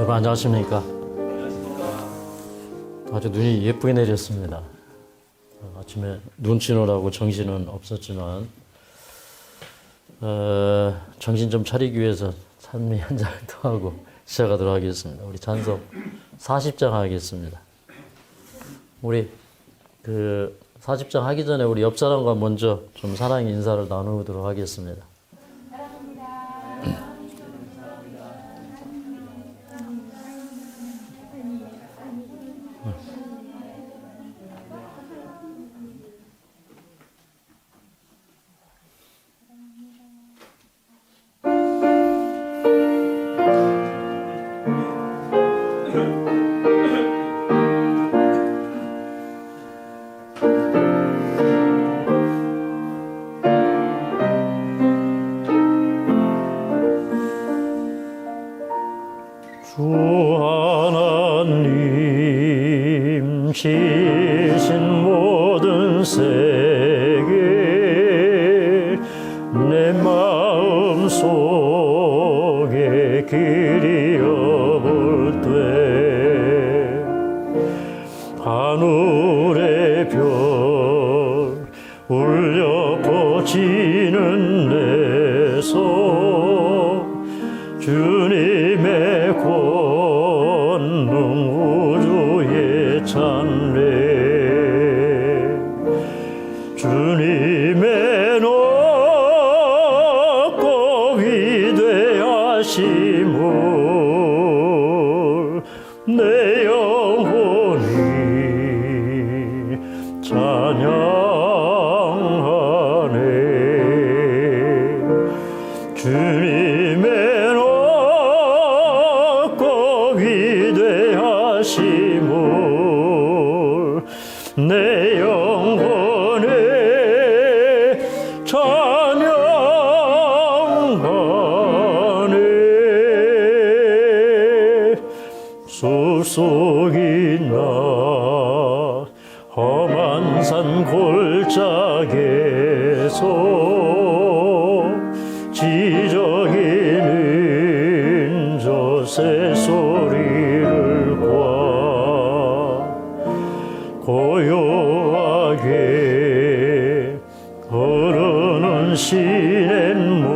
여러분 안녕하십니까? 아주 눈이 예쁘게 내렸습니다. 아침에 눈 치느라고 정신은 없었지만 정신 좀 차리기 위해서 찬미 한 잔 더 하고 시작하도록 하겠습니다. 우리 찬송 40장 하겠습니다. 우리 40장 하기 전에 우리 옆 사람과 먼저 좀 사랑의 인사를 나누도록 하겠습니다. 주 하나님 지신 모든 세계 내 마음 속에 그리워볼 때 하늘의 별 울려 퍼지는 내 손 주님의 권능 우주의 찬례 주님의 높고 위대하심을 내 영혼이 찬양하네 주님의 위대하심을 내 영혼에 찬양하네 숲속이나 험한 산 골짜기에서 지저귀는 저 새소리를 고요하게 흐르는 시냇물을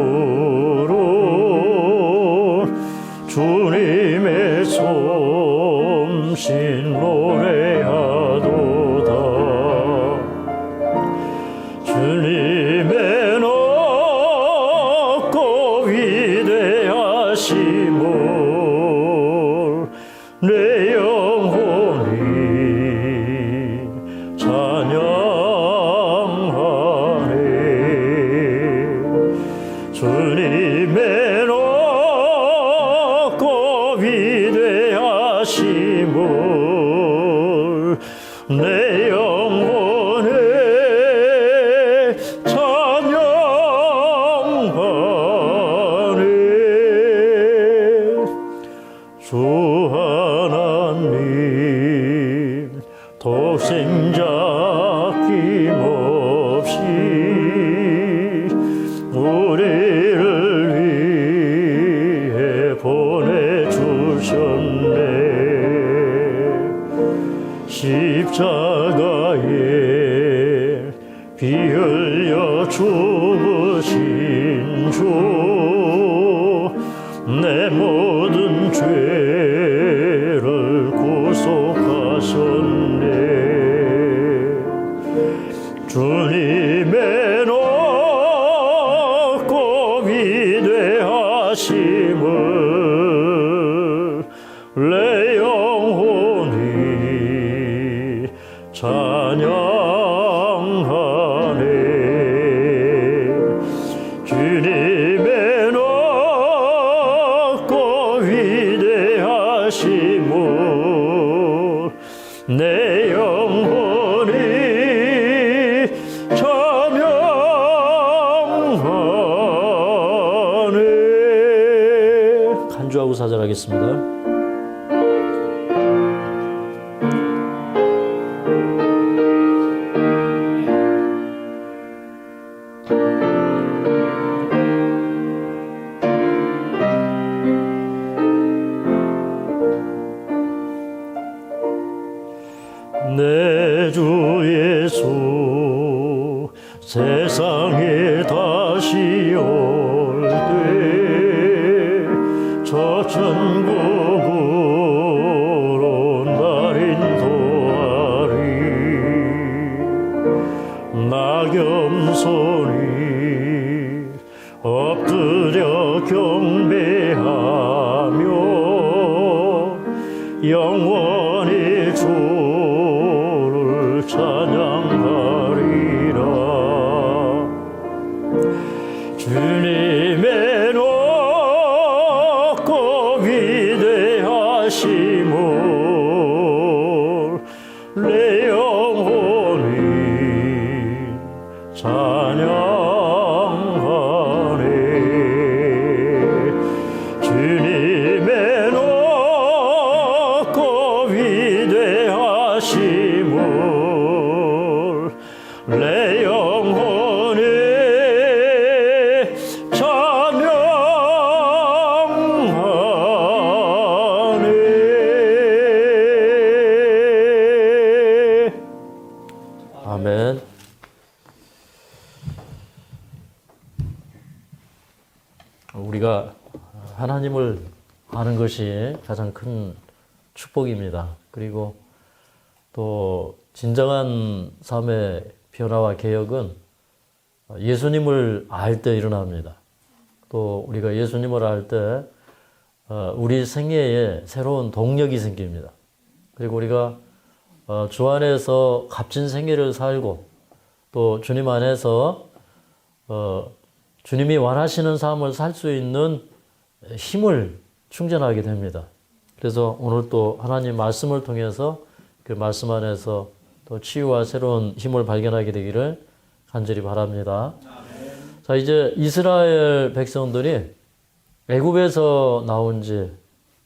주님의 솜씨 노래하도다 주님의 높고 위대하심을 내 영혼이 찬양하네 주님의 높고 위대하심을 내 영혼에 찬양하네 주 하나님 독생자 아낌없이 우리를 위해 보내주셨네 십자가에 피 흘려 죽으신 주 내 모든 죄를 구속하셨네 주님의 높고 위대하심을 내 영혼이 찬양하네 주님의 높고 위대하심을 내 영혼이 찬양하네 간주하고 사절하겠습니다. 세상에 다시 올 때 저 천국으로 날 인도하리. 나겸손이 엎드려 경배하며 영원히 주를 찬양하리라. 주님의 높고 위대하심을 내 영혼이 찬양하네. 주님의 높고 위대하심을 내 영혼이 찬양하네. 아멘. 우리가 하나님을 아는 것이 가장 큰 축복입니다. 그리고 또 진정한 삶의 변화와 개혁은 예수님을 알 때 일어납니다. 또 우리가 예수님을 알 때 우리 생애에 새로운 동력이 생깁니다. 그리고 우리가 주 안에서 값진 생애를 살고 또 주님 안에서 주님이 원하시는 삶을 살 수 있는 힘을 충전하게 됩니다. 그래서 오늘 또 하나님 말씀을 통해서 그 말씀 안에서 또 치유와 새로운 힘을 발견하게 되기를 간절히 바랍니다. 자, 이제 이스라엘 백성들이 애굽에서 나온 지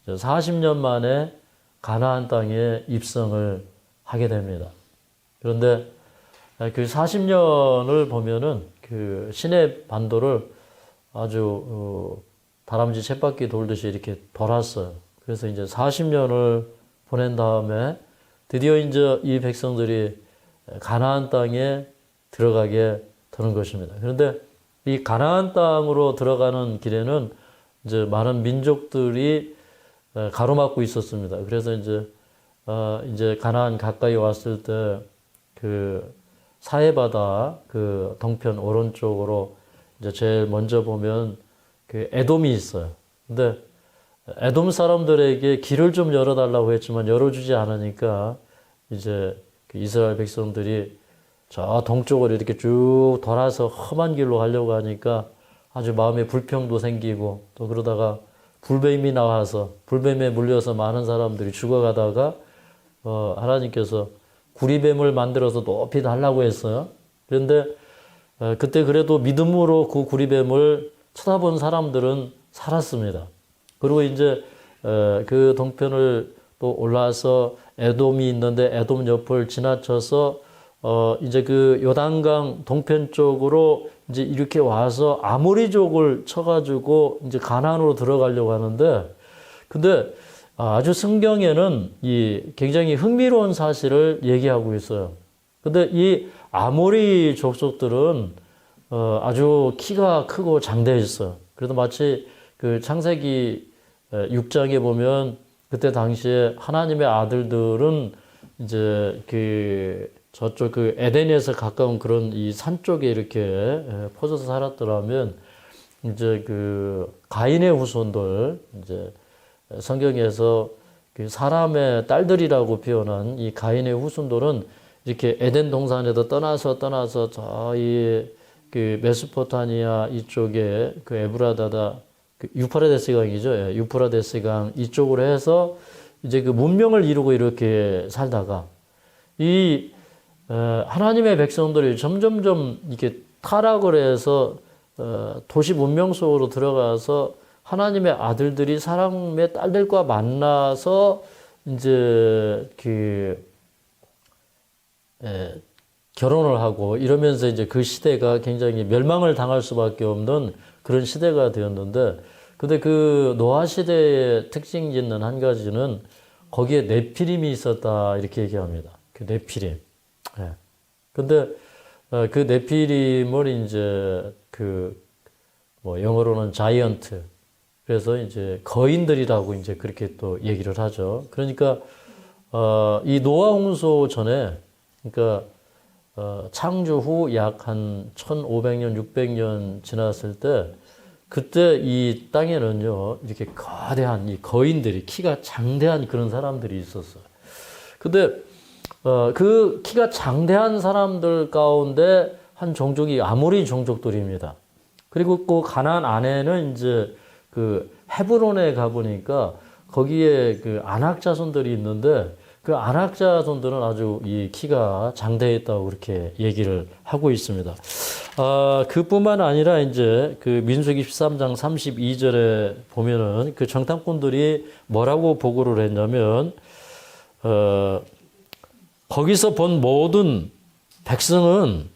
40년 만에 가나안 땅에 입성을 하게 됩니다. 그런데 그 40년을 보면은 그 시내 반도를 아주 다람쥐 쳇바퀴 돌듯이 이렇게 돌았어요. 그래서 이제 40년을 보낸 다음에 드디어 이제 이 백성들이 가나안 땅에 들어가게 되는 것입니다. 그런데 이 가나안 땅으로 들어가는 길에는 이제 많은 민족들이 가로막고 있었습니다. 그래서 이제 가나안 가까이 왔을 때 그 사해바다 그 동편 오른쪽으로 이제 제일 먼저 보면 그 에돔이 있어요. 근데 에돔 사람들에게 길을 좀 열어달라고 했지만 열어주지 않으니까 이제 그 이스라엘 백성들이 저 동쪽으로 이렇게 쭉 돌아서 험한 길로 가려고 하니까 아주 마음에 불평도 생기고 또 그러다가 불뱀이 나와서 불뱀에 물려서 많은 사람들이 죽어가다가 하나님께서 구리뱀을 만들어서 높이 달라고 했어요. 그런데 그때 그래도 믿음으로 그 구리뱀을 쳐다본 사람들은 살았습니다. 그리고 이제 그 동편을 또 올라와서 에돔이 있는데 에돔 옆을 지나쳐서 이제 그 요단강 동편 쪽으로 이제 이렇게 와서 아모리족을 쳐가지고 이제 가나안으로 들어가려고 하는데, 근데 아주 성경에는 이 굉장히 흥미로운 사실을 얘기하고 있어요. 근데 이 아모리 족속들은 아주 키가 크고 장대했어요. 그래도 마치 그 창세기 6장에 보면 그때 당시에 하나님의 아들들은 이제 그 저쪽 그 에덴에서 가까운 그런 이 산 쪽에 이렇게 퍼져서 살았더라면 이제 그 가인의 후손들 이제 성경에서 그 사람의 딸들이라고 표현한 이 가인의 후손들은 이렇게 에덴 동산에도 떠나서 저희 그 메소포타미아 이쪽에 그 에브라다다 그 유프라데스 강이죠. 예, 유프라데스 강 이쪽으로 해서 이제 그 문명을 이루고 이렇게 살다가 이 하나님의 백성들이 점점점 이렇게 타락을 해서 도시 문명 속으로 들어가서 하나님의 아들들이 사람의 딸들과 만나서 이제 그 결혼을 하고 이러면서 이제 그 시대가 굉장히 멸망을 당할 수밖에 없는 그런 시대가 되었는데, 근데 그 노아 시대의 특징 있는 한 가지는 거기에 네피림이 있었다 이렇게 얘기합니다. 그 네피림. 예. 근데 그 네피림을 이제 뭐 영어로는 자이언트. 그래서 이제 거인들이라고 이제 그렇게 또 얘기를 하죠. 그러니까, 이 노아 홍수 전에, 그러니까, 창조 후 약 한 1500년, 600년 지났을 때, 그때 이 땅에는요, 이렇게 거대한 이 거인들이, 키가 장대한 그런 사람들이 있었어요. 근데, 그 키가 장대한 사람들 가운데 한 종족이 아모리 종족들입니다. 그리고 그 가나안 안에는 이제 그 헤브론에 가보니까 거기에 그 아낙 자손들이 있는데 그 아낙 자손들은 아주 이 키가 장대했다고 그렇게 얘기를 하고 있습니다. 그뿐만 아니라 이제 그 민수기 13장 32절에 보면은 그 정탐꾼들이 뭐라고 보고를 했냐면, 거기서 본 모든 백성은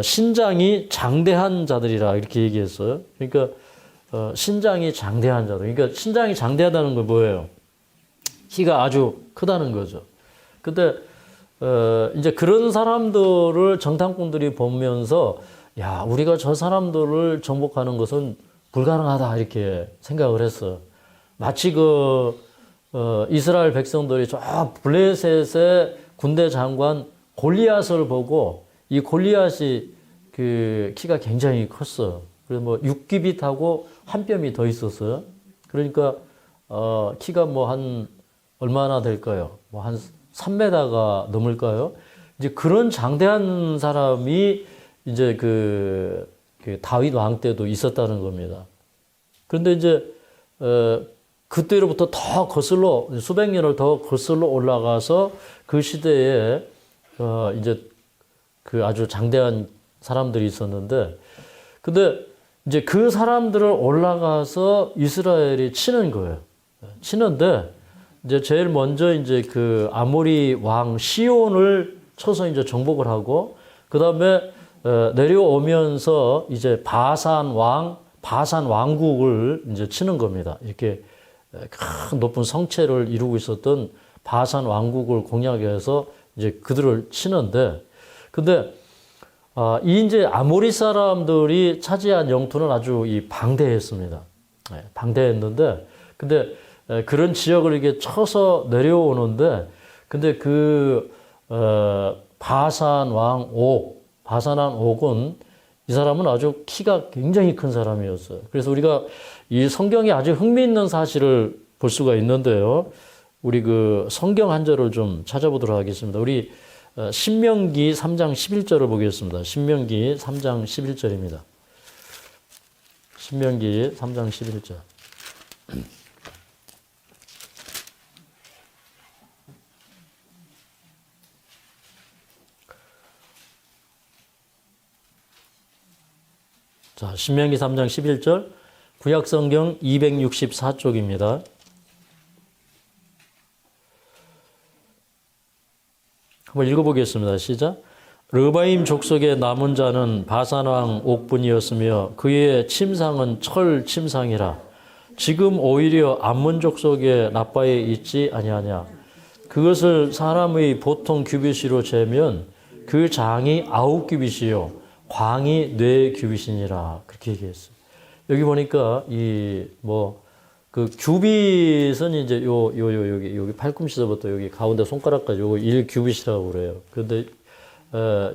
신장이 장대한 자들이라 이렇게 얘기했어요. 그러니까 신장이 장대한 자들. 그러니까 신장이 장대하다는 건 뭐예요? 키가 아주 크다는 거죠. 근데 이제 그런 사람들을 정탐꾼들이 보면서 야, 우리가 저 사람들을 정복하는 것은 불가능하다 이렇게 생각을 했어요. 마치 이스라엘 백성들이 저 블레셋의 군대 장관 골리앗을 보고 이 골리앗이 그 키가 굉장히 컸어요. 그래서 뭐 6규빗하고 한 뼘이 더 있었어요. 그러니까 키가 뭐 한 얼마나 될까요? 뭐 한 3m가 넘을까요? 이제 그런 장대한 사람이 이제 그 다윗 왕 때도 있었다는 겁니다. 그런데 이제 그때로부터 더 거슬러 수백 년을 더 거슬러 올라가서 그 시대에 이제 그 아주 장대한 사람들이 있었는데, 근데 이제 그 사람들을 올라가서 이스라엘이 치는 거예요. 치는데 이제 제일 먼저 이제 그 아모리 왕 시온을 쳐서 이제 정복을 하고, 그 다음에 내려오면서 이제 바산 왕국을 이제 치는 겁니다. 이렇게 큰 높은 성체를 이루고 있었던 바산 왕국을 공략해서 이제 그들을 치는데, 근데 이 이제 아모리 사람들이 차지한 영토는 아주 이 방대했습니다. 방대했는데, 근데 그런 지역을 이렇게 쳐서 내려오는데, 근데 바산 왕 옥은 이 사람은 아주 키가 굉장히 큰 사람이었어요. 그래서 우리가 이 성경에 아주 흥미있는 사실을 볼 수가 있는데요. 우리 그 성경 한 절을 좀 찾아보도록 하겠습니다. 우리 신명기 3장 11절을 보겠습니다. 신명기 3장 11절입니다. 신명기 3장 11절. 자, 신명기 3장 11절, 구약성경 264쪽입니다. 한번 읽어보겠습니다. 시작. 르바임 족속의 남은 자는 바산왕 옥분이었으며 그의 침상은 철 침상이라. 지금 오히려 암몬 족속의 라빠에 있지 아니하냐. 그것을 사람의 보통 규빗으로 재면 그 장이 9규빗이요 광이 4규빗이니라. 그렇게 얘기했어요. 여기 보니까 그 규빗은 이제 여기 팔꿈치서부터 여기 가운데 손가락까지 요거 1규빗이라고 그래요. 그런데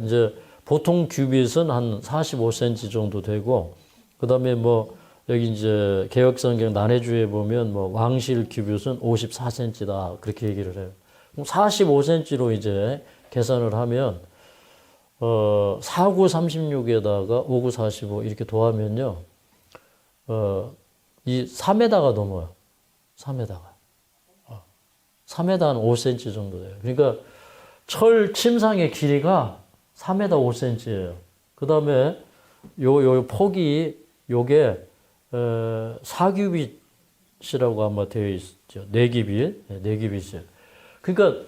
이제 보통 규빗은 한 45cm 정도 되고, 그다음에 뭐 여기 이제 개역성경 난해주에 보면 뭐 왕실 규빗은 54cm다 그렇게 얘기를 해요. 그럼 45cm로 이제 계산을 하면 49, 36에다가 59, 45 이렇게 더하면요, 이 3m가 넘어요. 3m가. 3m 한 5cm 정도 돼요. 그러니까 철 침상의 길이가 3m 5cm예요. 그 다음에 요 폭이 요게 4규빗이라고 아마 되어 있죠. 4규빗. 4규빗이에요. 그러니까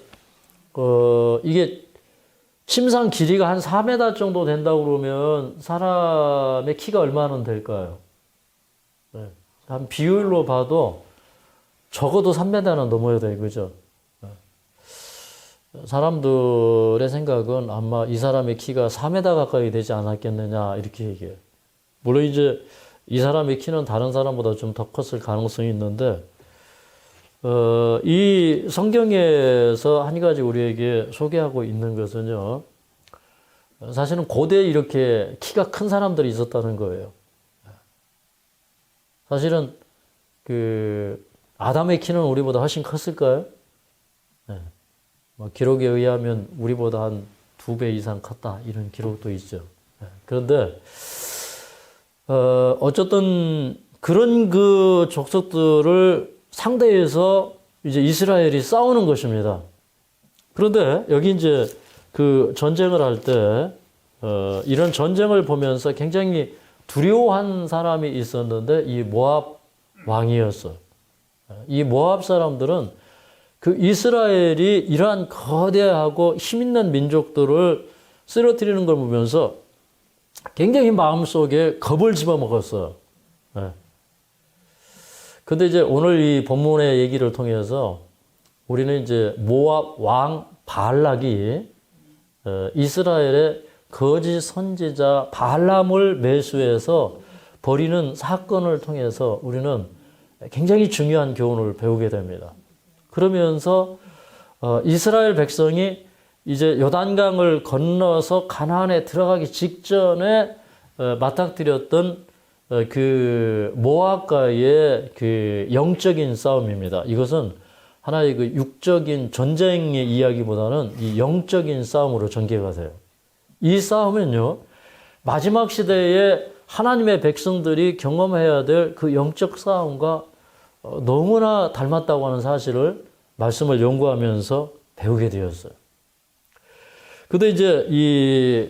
이게 침상 길이가 한 4m 정도 된다고 그러면 사람의 키가 얼마나 될까요? 네. 한 비율로 봐도 적어도 3m는 넘어야 돼요. 그죠? 사람들의 생각은 아마 이 사람의 키가 4m 가까이 되지 않았겠느냐 이렇게 얘기해요. 물론 이제 이 사람의 키는 다른 사람보다 좀 더 컸을 가능성이 있는데 이 성경에서 한 가지 우리에게 소개하고 있는 것은요. 사실은 고대에 이렇게 키가 큰 사람들이 있었다는 거예요. 사실은 그 아담의 키는 우리보다 훨씬 컸을까요? 네. 기록에 의하면 우리보다 한 2배 이상 컸다 이런 기록도 있죠. 네. 그런데 어쨌든 그런 그 족속들을 상대해서 이제 이스라엘이 싸우는 것입니다. 그런데 여기 이제 그 전쟁을 할 때 이런 전쟁을 보면서 굉장히 두려워한 사람이 있었는데 이 모압 왕이었어. 이 모압 사람들은 그 이스라엘이 이러한 거대하고 힘있는 민족들을 쓰러뜨리는 걸 보면서 굉장히 마음속에 겁을 집어먹었어요. 근데 이제 오늘 이 본문의 얘기를 통해서 우리는 이제 모압 왕 발락이 이스라엘의 거짓 선지자 발람을 매수해서 벌이는 사건을 통해서 우리는 굉장히 중요한 교훈을 배우게 됩니다. 그러면서 이스라엘 백성이 이제 요단강을 건너서 가나안에 들어가기 직전에 맞닥뜨렸던 그 모압과의 그 영적인 싸움입니다. 이것은 하나의 그 육적인 전쟁의 이야기보다는 이 영적인 싸움으로 전개가 돼요. 이 싸움은요, 마지막 시대에 하나님의 백성들이 경험해야 될 그 영적 싸움과 너무나 닮았다고 하는 사실을 말씀을 연구하면서 배우게 되었어요. 근데 이제 이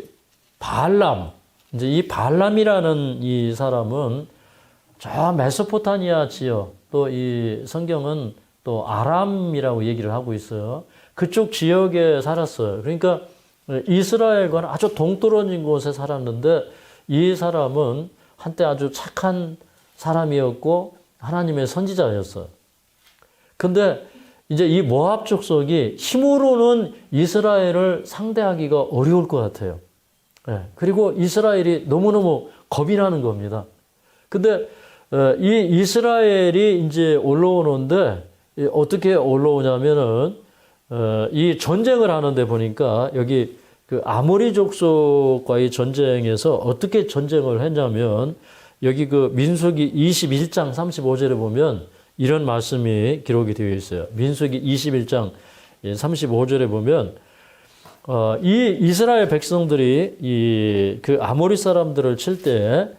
발람, 이제 이 발람이라는 이 사람은 저 메소포타미아 지역, 또 이 성경은 또 아람이라고 얘기를 하고 있어요. 그쪽 지역에 살았어요. 그러니까 이스라엘과는 아주 동떨어진 곳에 살았는데 이 사람은 한때 아주 착한 사람이었고 하나님의 선지자였어요. 근데 이제 이 모압 족속이 힘으로는 이스라엘을 상대하기가 어려울 것 같아요. 그리고 이스라엘이 너무너무 겁이 나는 겁니다. 근데 이 이스라엘이 이제 올라오는데 어떻게 올라오냐면은 이 전쟁을 하는데 보니까 여기 그 아모리 족속과의 전쟁에서 어떻게 전쟁을 했냐면 여기 그 민수기 21장 35절에 보면 이런 말씀이 기록이 되어 있어요. 민수기 21장 35절에 보면 이 이스라엘 백성들이 이 그 아모리 사람들을 칠 때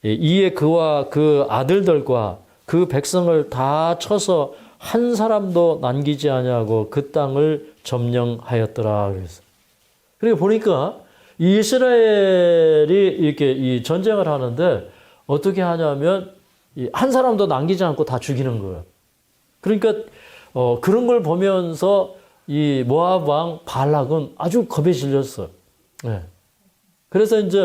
이에 그와 그 아들들과 그 백성을 다 쳐서 한 사람도 남기지 아니하고 그 땅을 점령하였더라 그랬어요. 그리고 보니까 이스라엘이 이렇게 이 전쟁을 하는데 어떻게 하냐면 한 사람도 남기지 않고 다 죽이는 거예요. 그러니까 그런 걸 보면서 이 모압 왕 발락은 아주 겁에 질렸어요. 네. 그래서 이제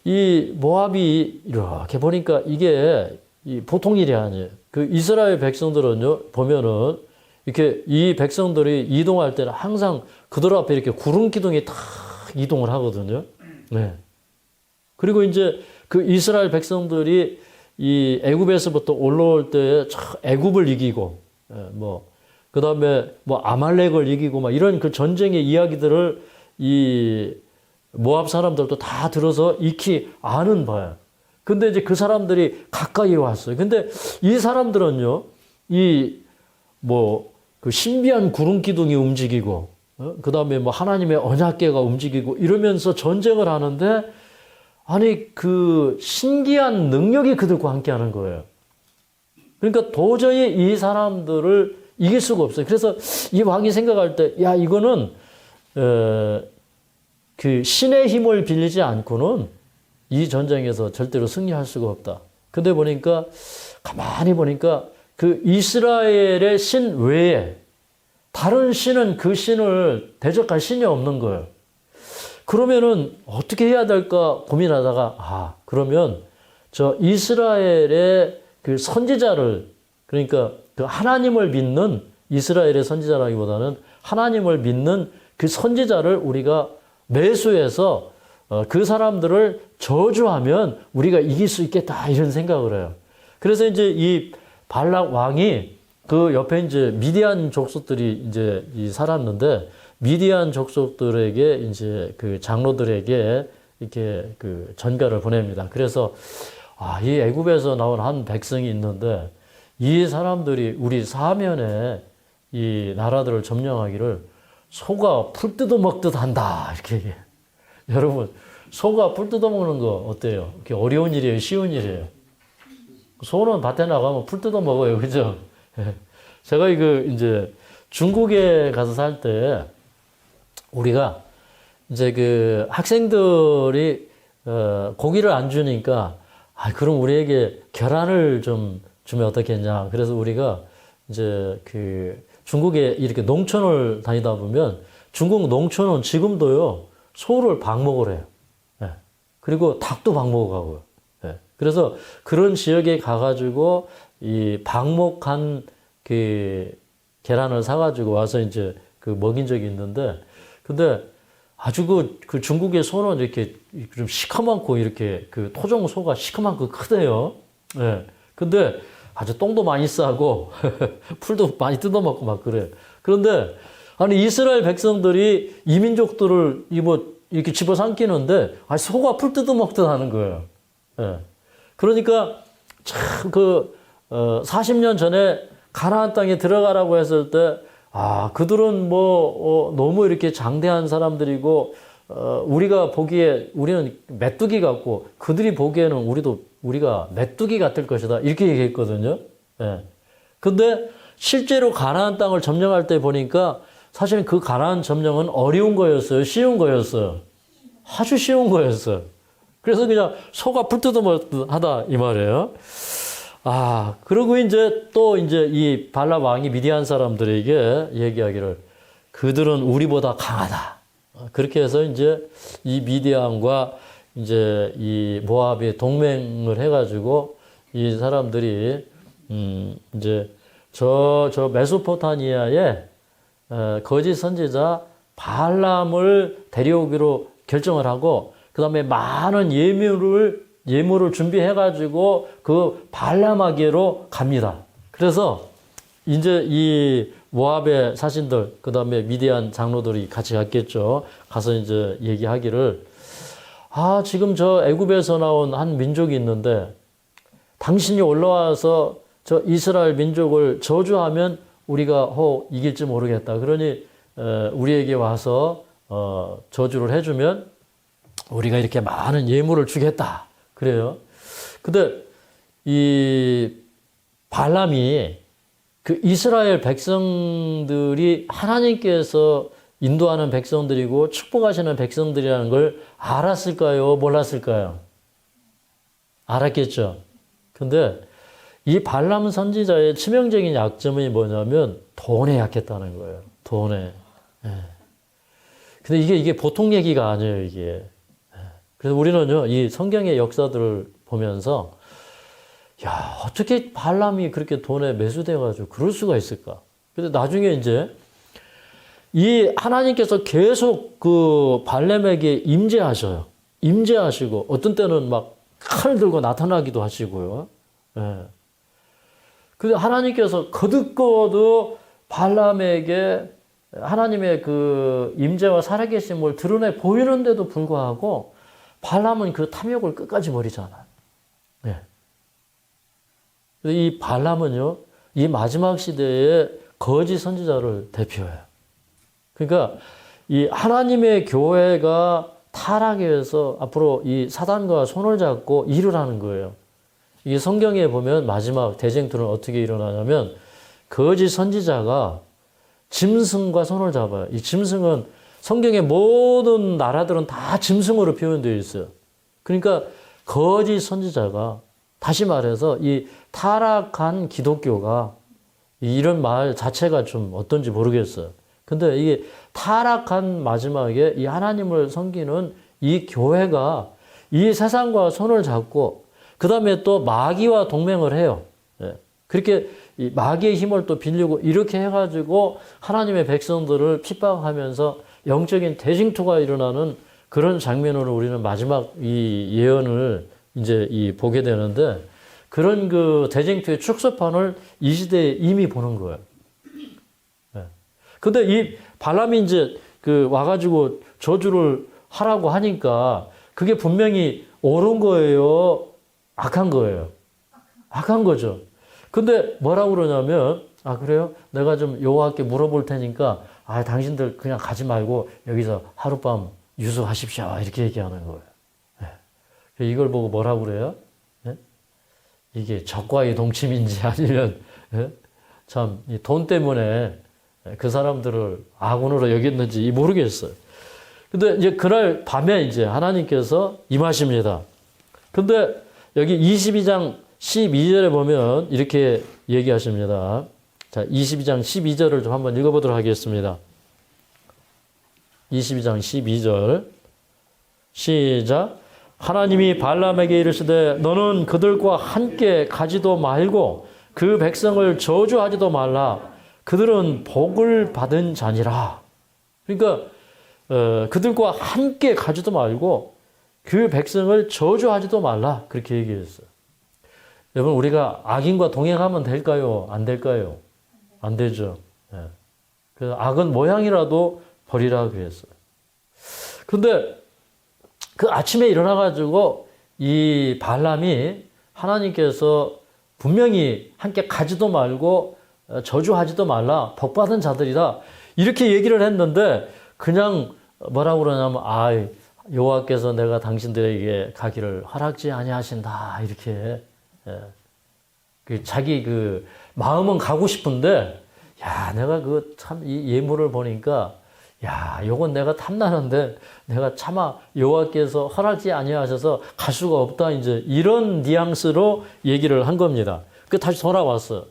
이 모압이 이렇게 보니까 이게 보통 일이 아니에요. 그 이스라엘 백성들은요 보면은 이렇게 이 백성들이 이동할 때는 항상 그들 앞에 이렇게 구름 기둥이 탁 이동을 하거든요. 네. 그리고 이제 그 이스라엘 백성들이 이 애굽에서부터 올라올 때 애굽을 이기고 그 다음에 아말렉을 이기고 막 이런 그 전쟁의 이야기들을 이 모압 사람들도 다 들어서 익히 아는 바예요. 근데 이제 그 사람들이 가까이 왔어요. 근데 이 사람들은요, 그 신비한 구름 기둥이 움직이고, 그 다음에 하나님의 언약궤가 움직이고 이러면서 전쟁을 하는데, 아니, 그 신기한 능력이 그들과 함께 하는 거예요. 그러니까 도저히 이 사람들을 이길 수가 없어요. 그래서 이 왕이 생각할 때, 야, 이거는, 그 신의 힘을 빌리지 않고는 이 전쟁에서 절대로 승리할 수가 없다. 근데 보니까, 가만히 보니까 그 이스라엘의 신 외에 다른 신은 그 신을 대적할 신이 없는 거예요. 그러면은 어떻게 해야 될까 고민하다가, 그러면 저 이스라엘의 그 선지자를, 그러니까 그 하나님을 믿는 이스라엘의 선지자라기보다는 하나님을 믿는 그 선지자를 우리가 매수해서 그 사람들을 저주하면 우리가 이길 수 있겠다 이런 생각을 해요. 그래서 이제 이 발락 왕이 그 옆에 이제 미디안 족속들이 이제 살았는데 미디안 족속들에게 이제 그 장로들에게 이렇게 그 전가를 보냅니다. 그래서 이 애굽에서 나온 한 백성이 있는데 이 사람들이 우리 사면에 이 나라들을 점령하기를 소가 풀 뜯어 먹듯 한다 이렇게 얘기해요. 여러분 소가 풀 뜯어 먹는 거 어때요? 그게 어려운 일이에요? 쉬운 일이에요? 소는 밭에 나가면 풀 뜯어 먹어요, 그죠? 제가 이제 중국에 가서 살 때 우리가 이제 그 학생들이 고기를 안 주니까 그럼 우리에게 계란을 좀 주면 어떻겠냐. 그래서 우리가 이제 그 중국에 이렇게 농촌을 다니다 보면 중국 농촌은 지금도요 소를 방목을 해요. 예. 그리고 닭도 방목을 하고요. 예. 그래서 그런 지역에 가가지고 이 방목한 그 계란을 사가지고 와서 이제 그 먹인 적이 있는데, 근데 아주 그 중국의 소는 이렇게 좀 시커멓고 이렇게 그 토종 소가 시커멓고 크대요. 예. 근데 아주 똥도 많이 싸고 풀도 많이 뜯어먹고 막 그래. 그런데 아니 이스라엘 백성들이 이민족들을 이렇게 집어삼키는데 소가 풀 뜯어먹듯 하는 거예요. 예. 그러니까 참 40년 전에 가나안 땅에 들어가라고 했을 때 그들은 너무 이렇게 장대한 사람들이고 우리가 보기에 우리는 메뚜기 같고 그들이 보기에는 우리가 메뚜기 같을 것이다 이렇게 얘기했거든요. 예. 근데 실제로 가나안 땅을 점령할 때 보니까 사실은 그 가나안 점령은 어려운 거였어요, 쉬운 거였어요, 아주 쉬운 거였어요. 그래서 그냥 소가 풀 뜯어먹듯 하다 이 말이에요. 그리고 이제 이 발람 왕이 미디안 사람들에게 얘기하기를 그들은 우리보다 강하다. 그렇게 해서 이제 이 미디안과 이제 이 모압이 동맹을 해가지고 이 사람들이 이제 저 메소포타미아에 거짓 선지자 발람을 데려오기로 결정을 하고 그 다음에 많은 예물을 준비해가지고 그 발람에게로 갑니다. 그래서 이제 이 모압의 사신들, 그 다음에 미디안 장로들이 같이 갔겠죠. 가서 이제 얘기하기를 지금 저 애굽에서 나온 한 민족이 있는데 당신이 올라와서 저 이스라엘 민족을 저주하면 우리가 이길지 모르겠다. 그러니 우리에게 와서 저주를 해주면 우리가 이렇게 많은 예물을 주겠다. 그래요. 근데 이 발람이 그 이스라엘 백성들이 하나님께서 인도하는 백성들이고 축복하시는 백성들이라는 걸 알았을까요? 몰랐을까요? 알았겠죠. 근데 이 발람 선지자의 치명적인 약점이 뭐냐면 돈에 약했다는 거예요. 돈에. 예. 근데 이게 보통 얘기가 아니에요, 이게. 그래서 우리는요, 이 성경의 역사들을 보면서, 어떻게 발람이 그렇게 돈에 매수돼가지고 그럴 수가 있을까? 근데 나중에 이제, 이 하나님께서 계속 그 발람에게 임재하시고, 어떤 때는 막 칼을 들고 나타나기도 하시고요. 예. 근데 하나님께서 거듭거듭 발람에게 하나님의 그 임재와 살아계심을 드러내 보이는데도 불구하고, 발람은 그 탐욕을 끝까지 버리잖아요. 네. 이 발람은요, 이 마지막 시대의 거짓 선지자를 대표해요. 그러니까 이 하나님의 교회가 타락해서 앞으로 이 사단과 손을 잡고 일을 하는 거예요. 이 성경에 보면 마지막 대쟁투는 어떻게 일어나냐면 거짓 선지자가 짐승과 손을 잡아요. 이 짐승은 성경의 모든 나라들은 다 짐승으로 표현되어 있어요. 그러니까 거짓 선지자가 다시 말해서 이 타락한 기독교가 이런 말 자체가 좀 어떤지 모르겠어요. 근데 이게 타락한 마지막에 이 하나님을 섬기는 이 교회가 이 세상과 손을 잡고 그 다음에 또 마귀와 동맹을 해요. 그렇게 이 마귀의 힘을 또 빌리고 이렇게 해가지고 하나님의 백성들을 핍박하면서 영적인 대징토가 일어나는 그런 장면으로 우리는 마지막 이 예언을 이제 보게 되는데 그런 그 대징토의 축소판을 이 시대에 이미 보는 거예요. 네. 근데 이 발람이 이제 그 와가지고 저주를 하라고 하니까 그게 분명히 옳은 거예요? 악한 거예요? 악한 거죠. 근데 뭐라고 그러냐면, 아, 그래요? 내가 좀 여호와께 물어볼 테니까, 아, 당신들 그냥 가지 말고 여기서 하룻밤 유숙하십시오. 이렇게 얘기하는 거예요. 네. 이걸 보고 뭐라고 그래요? 네? 이게 적과의 동침인지 아니면, 네? 참, 돈 때문에 그 사람들을 아군으로 여겼는지 모르겠어요. 근데 이제 그날 밤에 이제 하나님께서 임하십니다. 근데 여기 22장 12절에 보면 이렇게 얘기하십니다. 자, 22장 12절을 좀 한번 읽어보도록 하겠습니다. 22장 12절 시작. 하나님이 발람에게 이르시되 너는 그들과 함께 가지도 말고 그 백성을 저주하지도 말라. 그들은 복을 받은 자니라. 그러니까 그들과 함께 가지도 말고 그 백성을 저주하지도 말라. 그렇게 얘기했어요. 여러분, 우리가 악인과 동행하면 될까요? 안 될까요? 안 되죠. 네. 그래서 악은 모양이라도 버리라 그랬어요. 근데 그 아침에 일어나가지고 이 발람이 하나님께서 분명히 함께 가지도 말고 저주하지도 말라. 복받은 자들이다. 이렇게 얘기를 했는데 그냥 뭐라고 그러냐면 여호와께서 내가 당신들에게 가기를 허락지 아니하신다. 이렇게 자기 그 마음은 가고 싶은데 야, 내가 그 참 이 예물을 보니까 야, 요건 내가 탐나는데 내가 차마 여호와께서 허락지 아니하셔서 갈 수가 없다. 이제 이런 뉘앙스로 얘기를 한 겁니다. 그 다시 돌아왔어요.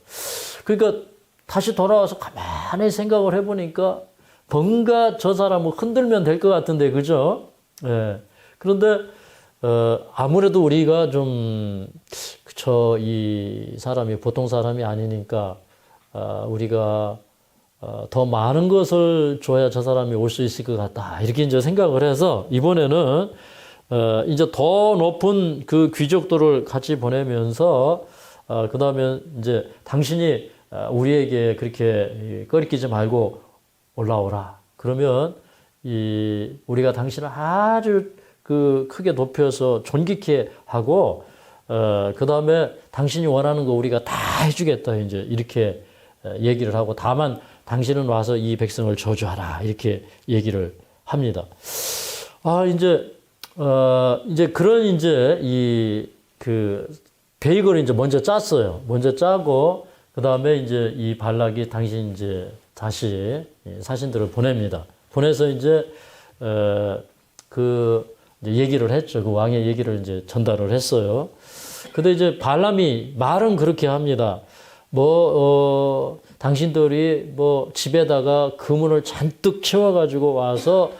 그러니까 다시 돌아와서 가만히 생각을 해보니까 뭔가 저 사람을 흔들면 될 것 같은데, 그죠? 예. 그런데 아무래도 우리가 좀 이 사람이 보통 사람이 아니니까 우리가 더 많은 것을 줘야 저 사람이 올 수 있을 것 같다. 이렇게 이제 생각을 해서 이번에는 이제 더 높은 그 귀족들을 같이 보내면서 그 다음에 이제 당신이 우리에게 그렇게 꺼리끼지 말고 올라오라. 그러면 우리가 당신을 아주 그 크게 높여서 존귀케 하고 그 다음에 당신이 원하는 거 우리가 다 해주겠다. 이제 이렇게 얘기를 하고 다만 당신은 와서 이 백성을 저주하라. 이렇게 얘기를 합니다. 이제 그런 이제 계획을 이제 먼저 짰어요. 먼저 짜고 그 다음에 이제 이 발락이 당신 이제 다시 사신들을 보냅니다. 보내서 이제 이제 얘기를 했죠. 그 왕의 얘기를 이제 전달을 했어요. 근데 이제 발람이 말은 그렇게 합니다. 당신들이 집에다가 금은을 잔뜩 채워가지고 와서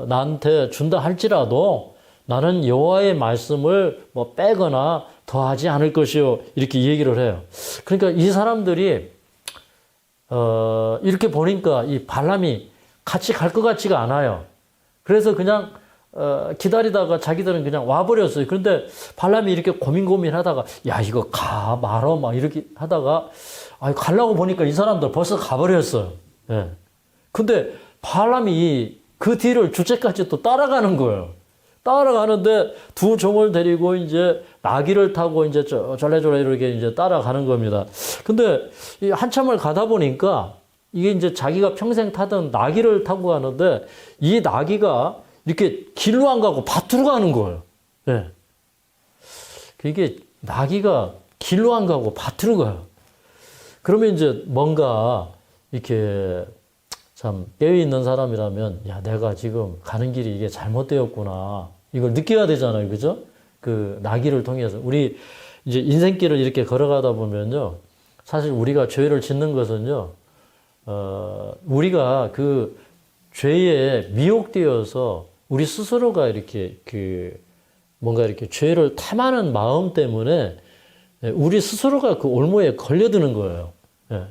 나한테 준다 할지라도 나는 여호와의 말씀을 빼거나 더하지 않을 것이요. 이렇게 얘기를 해요. 그러니까 이 사람들이 이렇게 보니까 이 발람이 같이 갈 것 같지가 않아요. 그래서 그냥 기다리다가 자기들은 그냥 와버렸어요. 그런데 발람이 이렇게 고민하다가 야, 이거 가 말어 막 이렇게 하다가 가려고 보니까 이 사람들 벌써 가버렸어요. 예. 근데 발람이 그 뒤를 주체까지 또 따라가는 거예요. 따라가는데 두 종을 데리고 이제 나귀를 타고 이제 절레절레 이렇게 이제 따라가는 겁니다. 근데 한참을 가다 보니까 이게 이제 자기가 평생 타던 나귀를 타고 가는데 이 나귀가 이렇게 길로 안 가고 밭으로 가는 거예요. 네. 이게 나귀가 길로 안 가고 밭으로 가요. 그러면 이제 뭔가 이렇게 참 깨어있는 사람이라면 야, 내가 지금 가는 길이 이게 잘못되었구나. 이걸 느껴야 되잖아요. 그죠? 그 나귀를 통해서. 우리 이제 인생길을 이렇게 걸어가다 보면요. 사실 우리가 죄를 짓는 것은요. 우리가 그 죄에 미혹되어서 우리 스스로가 이렇게 뭔가 이렇게 죄를 탐하는 마음 때문에 예, 우리 스스로가 그 올무에 걸려드는 거예요. 예,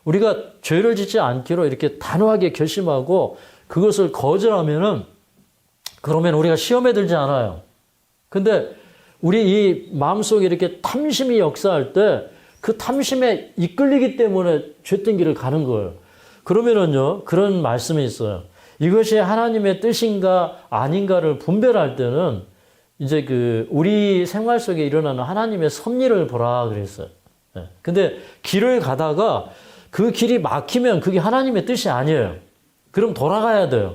우리가 죄를 짓지 않기로 이렇게 단호하게 결심하고 그것을 거절하면은 그러면 우리가 시험에 들지 않아요. 근데 우리 이 마음속에 이렇게 탐심이 역사할 때 그 탐심에 이끌리기 때문에 죄된 길을 가는 거예요. 그러면은요, 그런 말씀이 있어요. 이것이 하나님의 뜻인가 아닌가를 분별할 때는 이제 그 우리 생활 속에 일어나는 하나님의 섭리를 보라 그랬어요. 예. 근데 길을 가다가 그 길이 막히면 그게 하나님의 뜻이 아니에요. 그럼 돌아가야 돼요.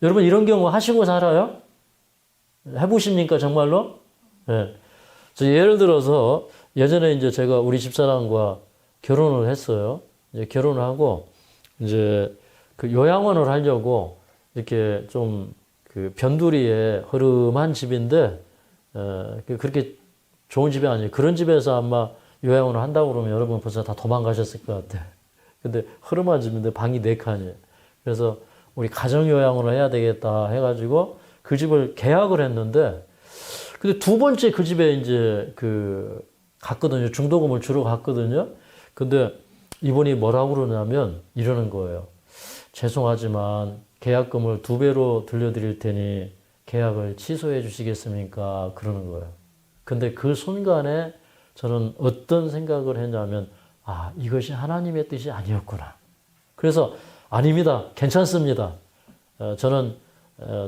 여러분 이런 경우 하시고 살아요? 해보십니까 정말로? 예. 저 예를 들어서 예전에 이제 제가 우리 집사람과 결혼을 했어요. 이제 결혼을 하고 이제 그 요양원을 하려고 이렇게 좀 그 변두리에 허름한 집인데 그렇게 좋은 집이 아니에요. 그런 집에서 아마 요양원을 한다고 그러면 여러분 벌써 다 도망가셨을 것 같아요. 근데 허름한 집인데 방이 4칸이에요. 그래서 우리 가정요양원을 해야 되겠다 해가지고 그 집을 계약을 했는데 근데 두 번째 그 집에 이제 그 갔거든요. 중도금을 주러 갔거든요. 근데 이분이 뭐라고 그러냐면 이러는 거예요. 죄송하지만 계약금을 2배로 들려드릴 테니 계약을 취소해 주시겠습니까? 그러는 거예요. 근데 그 순간에 저는 어떤 생각을 했냐면 아, 이것이 하나님의 뜻이 아니었구나. 그래서 아닙니다. 괜찮습니다. 저는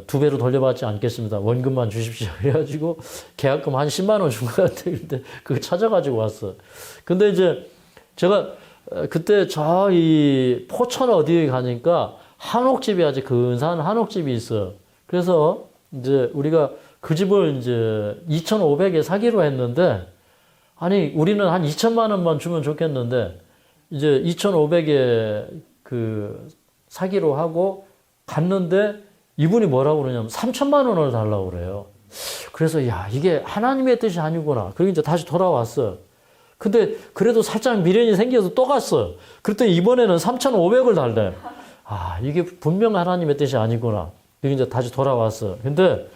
2배로 돌려받지 않겠습니다. 원금만 주십시오. 그래가지고 계약금 한 10만 원 준 것 같아요. 근데 그거 찾아가지고 왔어. 근데 이제 제가 그때 저 이 포천 어디에 가니까 한옥집이 아주 근사한 한옥집이 있어요. 그래서 이제 우리가 그 집을 이제 2,500에 사기로 했는데 아니 우리는 한 2천만 원만 주면 좋겠는데 이제 2,500에 그 사기로 하고 갔는데 이분이 뭐라고 그러냐면 3천만 원을 달라고 그래요. 그래서 야 이게 하나님의 뜻이 아니구나. 그리고 이제 다시 돌아왔어요. 근데 그래도 살짝 미련이 생겨서 또 갔어요. 그랬더니 이번에는 3,500을 달래요. 아 이게 분명 하나님의 뜻이 아니구나. 그리고 이제 다시 돌아왔어요. 근데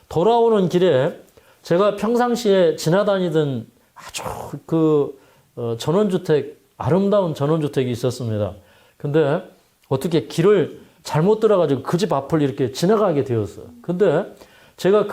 돌아오는 길에 제가 평상시에 지나다니던 아주 그 전원주택 아름다운 전원주택이 있었습니다. 근데 어떻게 길을 잘못 들어가지고 그 집 앞을 이렇게 지나가게 되었어요. 근데 제가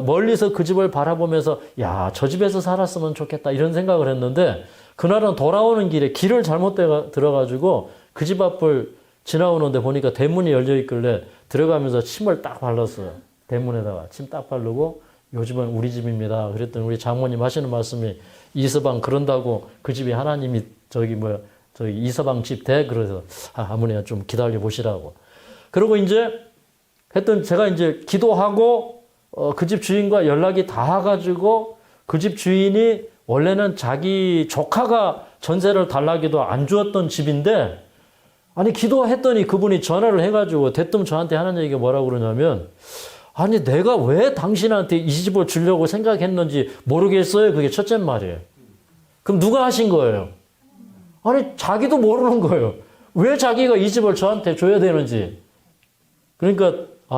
멀리서 그 집을 바라보면서 야, 저 집에서 살았으면 좋겠다 이런 생각을 했는데 그날은 돌아오는 길에 길을 잘못 들어가지고 그 집 앞을 지나오는데 보니까 대문이 열려 있길래 들어가면서 침을 딱 발랐어요. 대문에다가 침 딱 바르고 요 집은 우리 집입니다. 그랬더니 우리 장모님 하시는 말씀이 이서방 그런다고 그 집이 하나님이 저기 이서방 집 돼? 그래서 아무나 좀 기다려 보시라고. 그리고 이제 제가 이제 기도하고 그 집 주인과 연락이 닿아가지고 그 집 주인이 원래는 자기 조카가 전세를 달라기도 안 주었던 집인데 아니 기도했더니 그분이 전화를 해가지고 대뜸 저한테 하는 얘기가 뭐라고 그러냐면 아니 내가 왜 당신한테 이 집을 주려고 생각했는지 모르겠어요. 그게 첫째 말이에요. 그럼 누가 하신 거예요? 아니 자기도 모르는 거예요. 왜 자기가 이 집을 저한테 줘야 되는지. 그러니까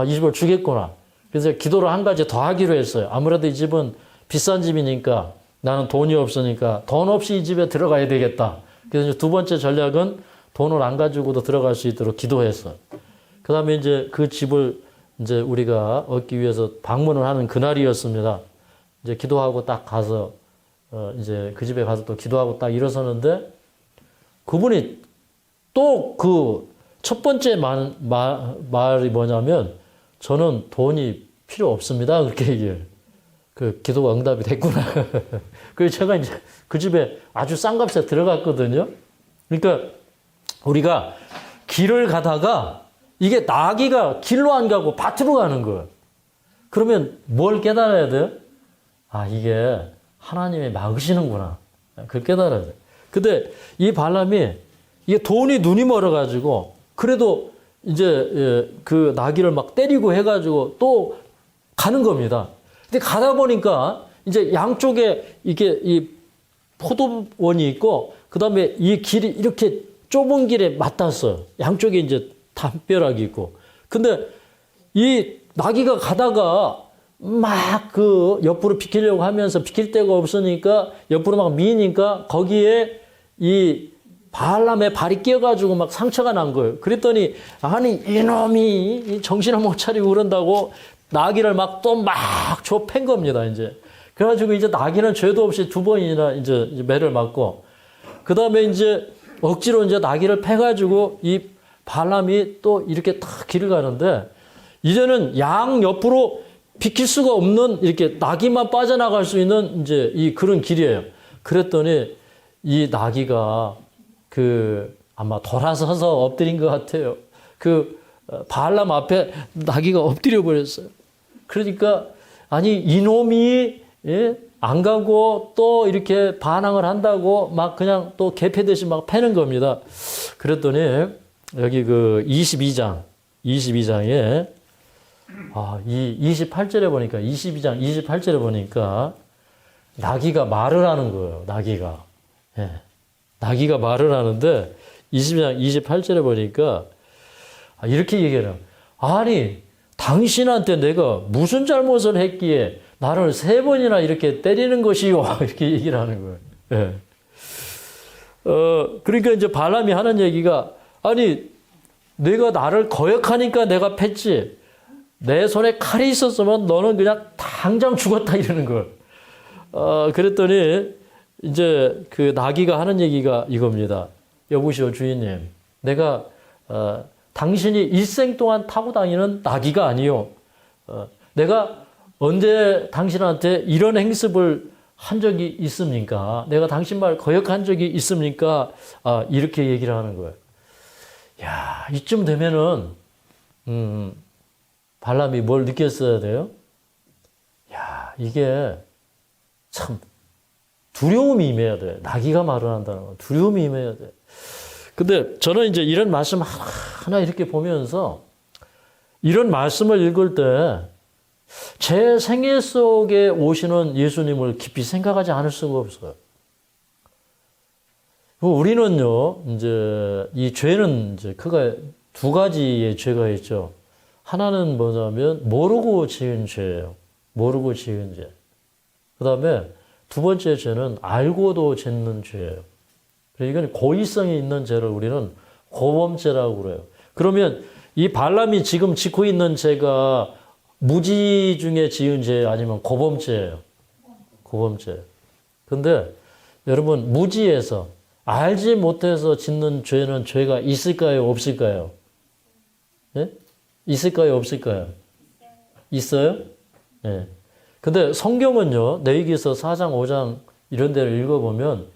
이 집을 주겠구나. 그래서 기도를 한 가지 더 하기로 했어요. 아무래도 이 집은 비싼 집이니까 나는 돈이 없으니까 돈 없이 이 집에 들어가야 되겠다. 그래서 이제 두 번째 전략은 돈을 안 가지고도 들어갈 수 있도록 기도했어요. 그 다음에 이제 그 집을 이제 우리가 얻기 위해서 방문을 하는 그날이었습니다. 이제 기도하고 딱 가서 이제 그 집에 가서 또 기도하고 딱 일어서는데 그분이 또 그 첫 번째 말이 뭐냐면 저는 돈이 필요 없습니다. 그렇게 얘기해요. 그 기도가 응답이 됐구나. 그래서 제가 이제 그 집에 아주 싼 값에 들어갔거든요. 그러니까 우리가 길을 가다가 이게 나귀가 길로 안 가고 밭으로 가는 거예요. 그러면 뭘 깨달아야 돼요? 아, 이게 하나님이 막으시는구나. 그걸 깨달아야 돼요. 근데 이 발람이 이게 돈이 눈이 멀어가지고 그래도 이제 그 나귀를 막 때리고 해가지고 또 가는 겁니다. 근데 가다 보니까 이제 양쪽에 이게 이 포도원이 있고 그 다음에 이 길이 이렇게 좁은 길에 맞닿았어요. 양쪽에 이제 담벼락이 있고. 근데 이 나귀가 가다가 막 그 옆으로 비키려고 하면서 비킬 데가 없으니까 옆으로 막 미니까 거기에 이 발람의 발이 끼어가지고 막 상처가 난 거예요. 그랬더니 아니 이놈이 정신을 못 차리고 그런다고 나귀를 막 또 막 줘 팬 겁니다. 이제 그래가지고 이제 나귀는 죄도 없이 2번이나 이제 매를 맞고 그 다음에 이제 억지로 이제 나귀를 패가지고 이 발람이 또 이렇게 탁 길을 가는데 이제는 양 옆으로 비킬 수가 없는 이렇게 나귀만 빠져나갈 수 있는 이제 이 그런 길이에요. 그랬더니 이 나귀가 그 아마 돌아서서 엎드린 것 같아요. 그 발람 앞에 나귀가 엎드려 버렸어요. 그러니까 아니 이놈이 예? 안 가고 또 이렇게 반항을 한다고 막 그냥 또 개패듯이 막 패는 겁니다. 그랬더니 여기 그 22장에 이 28절에 보니까 22장 28절에 보니까 나귀가 말을 하는 거예요. 나귀가. 예. 나귀가 말을 하는데 22장 28절에 보니까 이렇게 얘기해요. 아니 당신한테 내가 무슨 잘못을 했기에 나를 3번이나 이렇게 때리는 것이요. 이렇게 얘기를 하는 거예요. 예. 그러니까 이제 발람이 하는 얘기가 아니 내가 나를 거역하니까 내가 팼지 내 손에 칼이 있었으면 너는 그냥 당장 죽었다 이러는 거예요. 그랬더니 이제 그 나귀가 하는 얘기가 이겁니다. 여보시오 주인님, 내가 당신이 일생 동안 타고 다니는 나귀가 아니요. 내가 언제 당신한테 이런 행습을 한 적이 있습니까? 내가 당신 말 거역한 적이 있습니까? 이렇게 얘기를 하는 거예요. 야, 이쯤 되면은 발람이 뭘 느꼈어야 돼요? 야, 이게 참 두려움이 임해야 돼. 나귀가 말을 한다는 건 두려움이 임해야 돼. 근데 저는 이제 이런 말씀 하나 이렇게 보면서 이런 말씀을 읽을 때 제 생애 속에 오시는 예수님을 깊이 생각하지 않을 수가 없어요. 우리는요, 이제 이 죄는 이제 그가 2가지의 죄가 있죠. 하나는 뭐냐면 모르고 지은 죄예요. 모르고 지은 죄. 그 다음에 2번째 죄는 알고도 짓는 죄예요. 이건 고의성이 있는 죄를 우리는 고범죄라고 그래요. 그러면 이 발람이 지금 짓고 있는 죄가 무지 중에 지은 죄 아니면 고범죄예요. 고범죄. 근데 여러분 무지에서 알지 못해서 짓는 죄는 죄가 있을까요? 없을까요? 예? 있을까요? 없을까요? 있어요? 예. 근데 성경은요, 레위기서 4장, 5장 이런 데를 읽어보면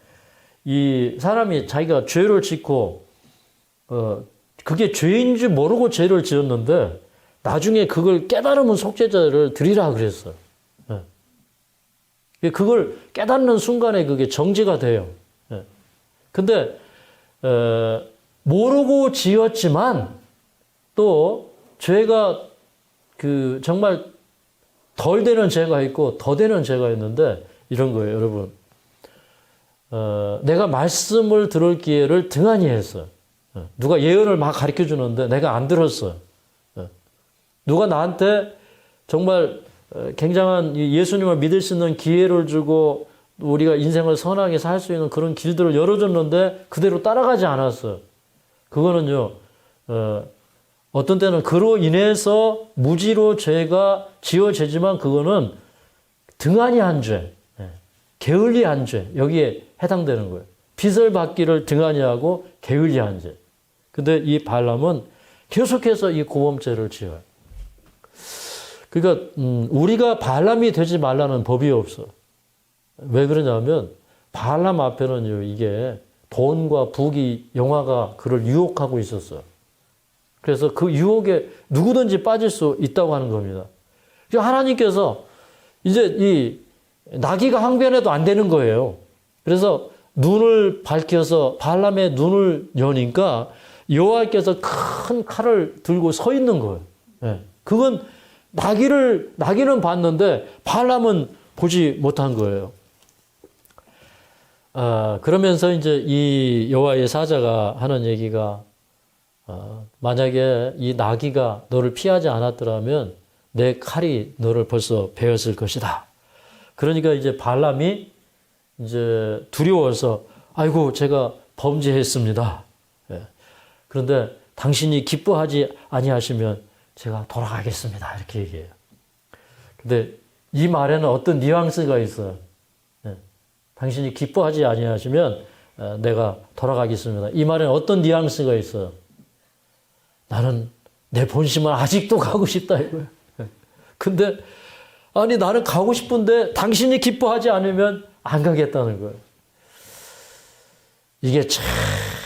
이 사람이 자기가 죄를 짓고 그게 죄인 줄 모르고 죄를 지었는데 나중에 그걸 깨달으면 속죄자를 드리라 그랬어요. 예. 그걸 깨닫는 순간에 그게 정지가 돼요. 예. 근데 모르고 지었지만 또 죄가 그 정말 덜 되는 죄가 있고 더 되는 죄가 있는데 이런 거예요, 여러분. 내가 말씀을 들을 기회를 등한히 했어요. 누가 예언을 막 가르쳐 주는데 내가 안 들었어요. 누가 나한테 정말 굉장한 예수님을 믿을 수 있는 기회를 주고 우리가 인생을 선하게 살 수 있는 그런 길들을 열어줬는데 그대로 따라가지 않았어요. 그거는요, 어떤 때는 그로 인해서 무지로 죄가 지어지지만 그거는 등한히 한 죄, 게을리 한 죄, 여기에 해당되는 거예요. 빚을 받기를 등한히 하고 게을리 한 죄. 근데 이 발람은 계속해서 이 고범죄를 지어요. 그러니까 우리가 발람이 되지 말라는 법이 없어. 왜 그러냐면 발람 앞에는요, 이게 돈과 부귀, 영화가 그를 유혹하고 있었어요. 그래서 그 유혹에 누구든지 빠질 수 있다고 하는 겁니다. 하나님께서 이제 이 나귀가 항변해도 안 되는 거예요. 그래서 눈을 밝혀서 발람의 눈을 여니까 여호와께서 큰 칼을 들고 서 있는 거예요. 네. 그건 나귀는 봤는데 발람은 보지 못한 거예요. 그러면서 이제 이 여호와의 사자가 하는 얘기가 만약에 이 나귀가 너를 피하지 않았더라면 내 칼이 너를 벌써 베었을 것이다. 그러니까 이제 발람이 이제 두려워서 아이고 제가 범죄했습니다. 예. 그런데 당신이 기뻐하지 아니하시면 제가 돌아가겠습니다. 이렇게 얘기해요. 근데 이 말에는 어떤 뉘앙스가 있어요. 예. 당신이 기뻐하지 아니하시면 내가 돌아가겠습니다. 이 말에는 어떤 뉘앙스가 있어요. 나는 내 본심은 아직도 가고 싶다 이거예요. 근데 아니 나는 가고 싶은데 당신이 기뻐하지 않으면 안 가겠다는 거예요. 이게 참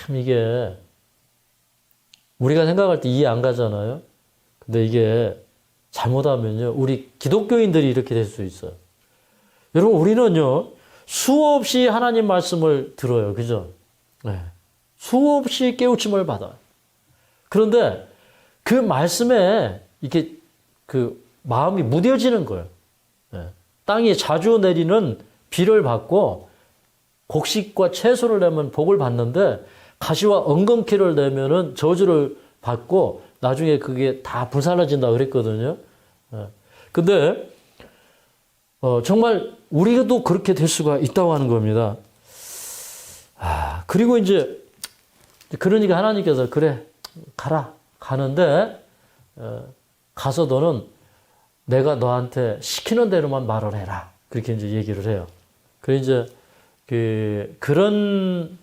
이게 우리가 생각할 때 이해 안 가잖아요. 근데 이게 잘못하면요. 우리 기독교인들이 이렇게 될 수 있어요. 여러분 우리는요. 수없이 하나님 말씀을 들어요. 그죠? 네. 수없이 깨우침을 받아요. 그런데 그 말씀에 이렇게 그 마음이 무뎌지는 거예요. 네. 땅이 자주 내리는 비를 받고 곡식과 채소를 내면 복을 받는데 가시와 엉겅퀴를 내면은 저주를 받고 나중에 그게 다 불살라진다 그랬거든요. 네. 근데 정말 우리도 그렇게 될 수가 있다고 하는 겁니다. 그리고 이제 그러니까 하나님께서 그래 가라 가는데 가서 너는 내가 너한테 시키는 대로만 말을 해라 그렇게 이제 얘기를 해요. 그래서 이제 그런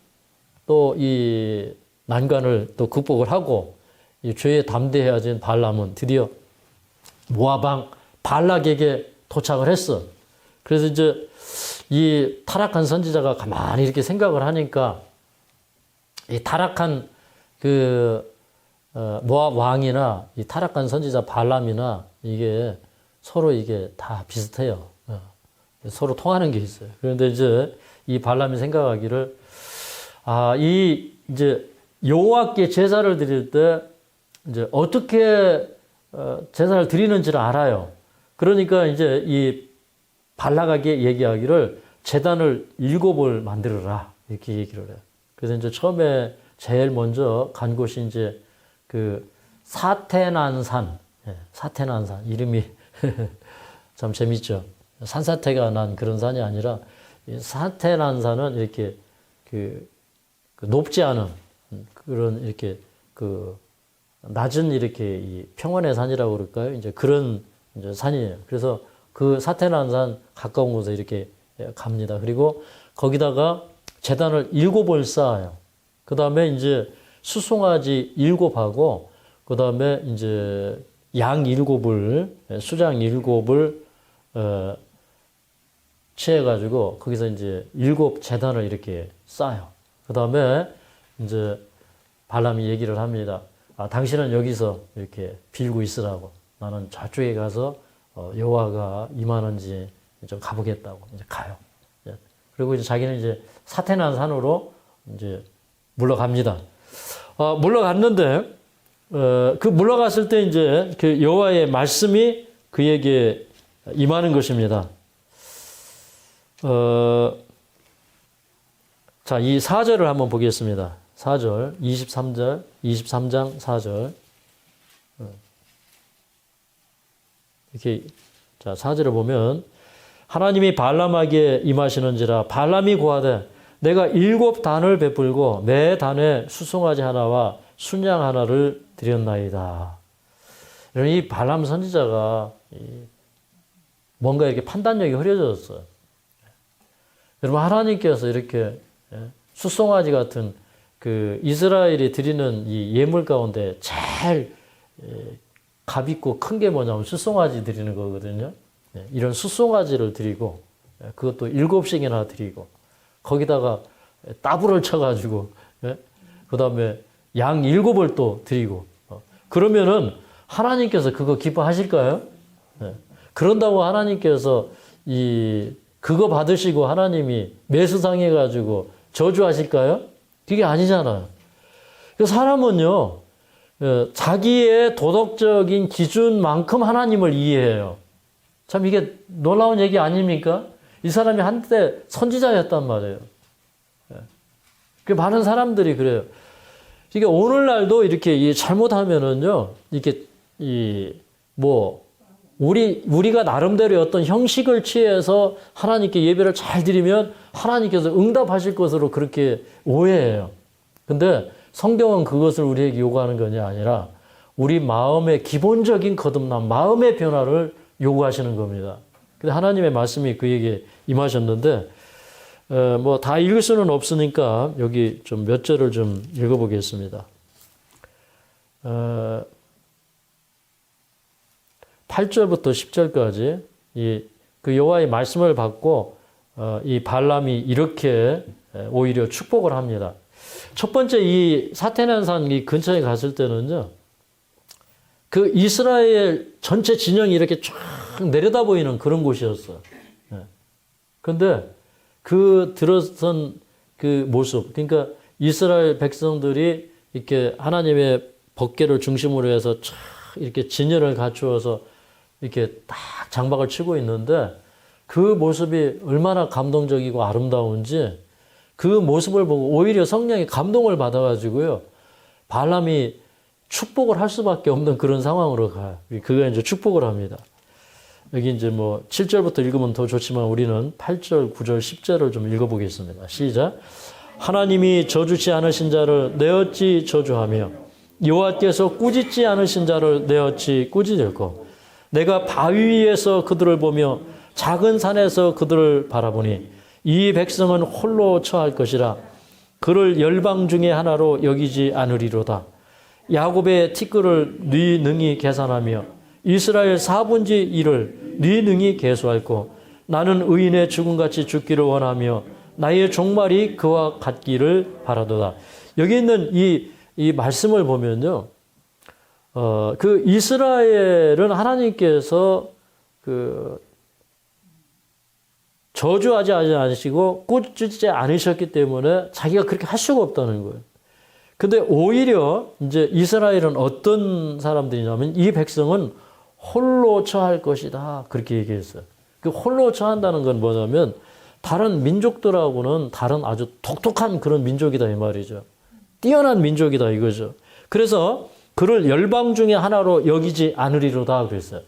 또 이 난관을 또 극복을 하고 이 죄에 담대해진 발람은 드디어 모압 왕 발락에게 도착을 했어. 그래서 이제 이 타락한 선지자가 가만히 이렇게 생각을 하니까 이 타락한 그 모압 왕이나 이 타락한 선지자 발람이나 이게 서로 이게 다 비슷해요. 서로 통하는 게 있어요. 그런데 이제 이 발람이 생각하기를 이 이제 여호와께 제사를 드릴 때 이제 어떻게 제사를 드리는지를 알아요. 그러니까 이제 이 발락에게 얘기하기를 제단을 7을 만들어라 이렇게 얘기를 해요. 그래서 이제 처음에 제일 먼저 간 곳이 이제 그 사테난산, 사테난산 이름이 참 재밌죠. 산사태가 난 그런 산이 아니라 사테난산은 이렇게 그 높지 않은 그런 이렇게 그 낮은 이렇게 이 평원의 산이라고 그럴까요? 이제 그런 이제 산이에요. 그래서 그 사테난산 가까운 곳에 이렇게 갑니다. 그리고 거기다가 제단을 7을 쌓아요. 그 다음에 이제 수송아지 7하고 그 다음에 이제 양 7을 수장 7을 취해가지고 거기서 이제 7 제단을 이렇게 쌓아요. 그 다음에 이제 발람이 얘기를 합니다. 당신은 여기서 이렇게 빌고 있으라고. 나는 저쪽에 가서 여호와가 임하는지 좀 가보겠다고 이제 가요. 그리고 이제 자기는 이제 사테난 산으로 이제 물러갑니다. 물러갔는데 그 물러갔을 때 이제 그 여호와의 말씀이 그에게 임하는 것입니다. 자, 이 4절을 한번 보겠습니다. 4절, 23절, 23장 4절. 이렇게, 자, 4절을 보면, 하나님이 발람에게 임하시는지라, 발람이 고하되, 내가 7단을 베풀고, 매 단에 수송아지 하나와 순양 하나를 드렸나이다. 이 발람 선지자가 뭔가 이렇게 판단력이 흐려졌어요. 여러분, 하나님께서 이렇게 수송아지 같은 그 이스라엘이 드리는 이 예물 가운데 제일 값 있고 큰 게 뭐냐면 수송아지 드리는 거거든요. 이런 수송아지를 드리고 그것도 7씩이나 드리고 거기다가 따블을 쳐가지고 그 다음에 양 7을 또 드리고 그러면은 하나님께서 그거 기뻐하실까요? 그런다고 하나님께서 그거 받으시고 하나님이 매수상해가지고 저주하실까요? 그게 아니잖아요. 사람은요, 자기의 도덕적인 기준만큼 하나님을 이해해요. 참 이게 놀라운 얘기 아닙니까? 이 사람이 한때 선지자였단 말이에요. 많은 사람들이 그래요. 이게 오늘날도 이렇게 잘못하면은요, 이렇게, 우리가 나름대로 어떤 형식을 취해서 하나님께 예배를 잘 드리면 하나님께서 응답하실 것으로 그렇게 오해해요. 근데 성경은 그것을 우리에게 요구하는 것이 아니라 우리 마음의 기본적인 거듭남, 마음의 변화를 요구하시는 겁니다. 근데 하나님의 말씀이 그에게 임하셨는데, 뭐 다 읽을 수는 없으니까 여기 좀 몇 절을 좀 읽어보겠습니다. 8절부터 10절까지 그 여호와의 말씀을 받고 이 발람이 이렇게 오히려 축복을 합니다. 첫 번째 이 사테난산 이 근처에 갔을 때는요, 그 이스라엘 전체 진영이 이렇게 쫙 내려다 보이는 그런 곳이었어요. 그런데 그 들어선 그 모습, 그러니까 이스라엘 백성들이 이렇게 하나님의 법궤를 중심으로 해서 쫙 이렇게 진열을 갖추어서 이렇게 딱 장박을 치고 있는데 그 모습이 얼마나 감동적이고 아름다운지 그 모습을 보고 오히려 성령이 감동을 받아가지고요, 발람이 축복을 할 수밖에 없는 그런 상황으로 가요. 그가 이제 축복을 합니다. 여기 이제 뭐 7절부터 읽으면 더 좋지만 우리는 8절, 9절, 10절을 좀 읽어보겠습니다. 시작. 하나님이 저주치 않으신 자를 내 어찌 저주하며 여호와께서 꾸짖지 않으신 자를 내 어찌 꾸짖을꼬. 내가 바위 위에서 그들을 보며 작은 산에서 그들을 바라보니 이 백성은 홀로 처할 것이라. 그를 열방 중에 하나로 여기지 않으리로다. 야곱의 티끌을 네 능히 계산하며 이스라엘 4분의 1을 네 능히 계수할고 나는 의인의 죽음같이 죽기를 원하며 나의 종말이 그와 같기를 바라도다. 여기 있는 이 말씀을 보면요, 그 이스라엘은 하나님께서 그 저주하지 않으시고 꾸짖지 않으셨기 때문에 자기가 그렇게 할 수가 없다는 거예요. 근데 오히려 이제 이스라엘은 어떤 사람들이냐면 이 백성은 홀로 처할 것이다. 그렇게 얘기했어요. 그 홀로 처한다는 건 뭐냐면 다른 민족들하고는 다른 아주 독특한 그런 민족이다 이 말이죠. 뛰어난 민족이다 이거죠. 그래서 그를 열방 중에 하나로 여기지 않으리로다 그랬어요.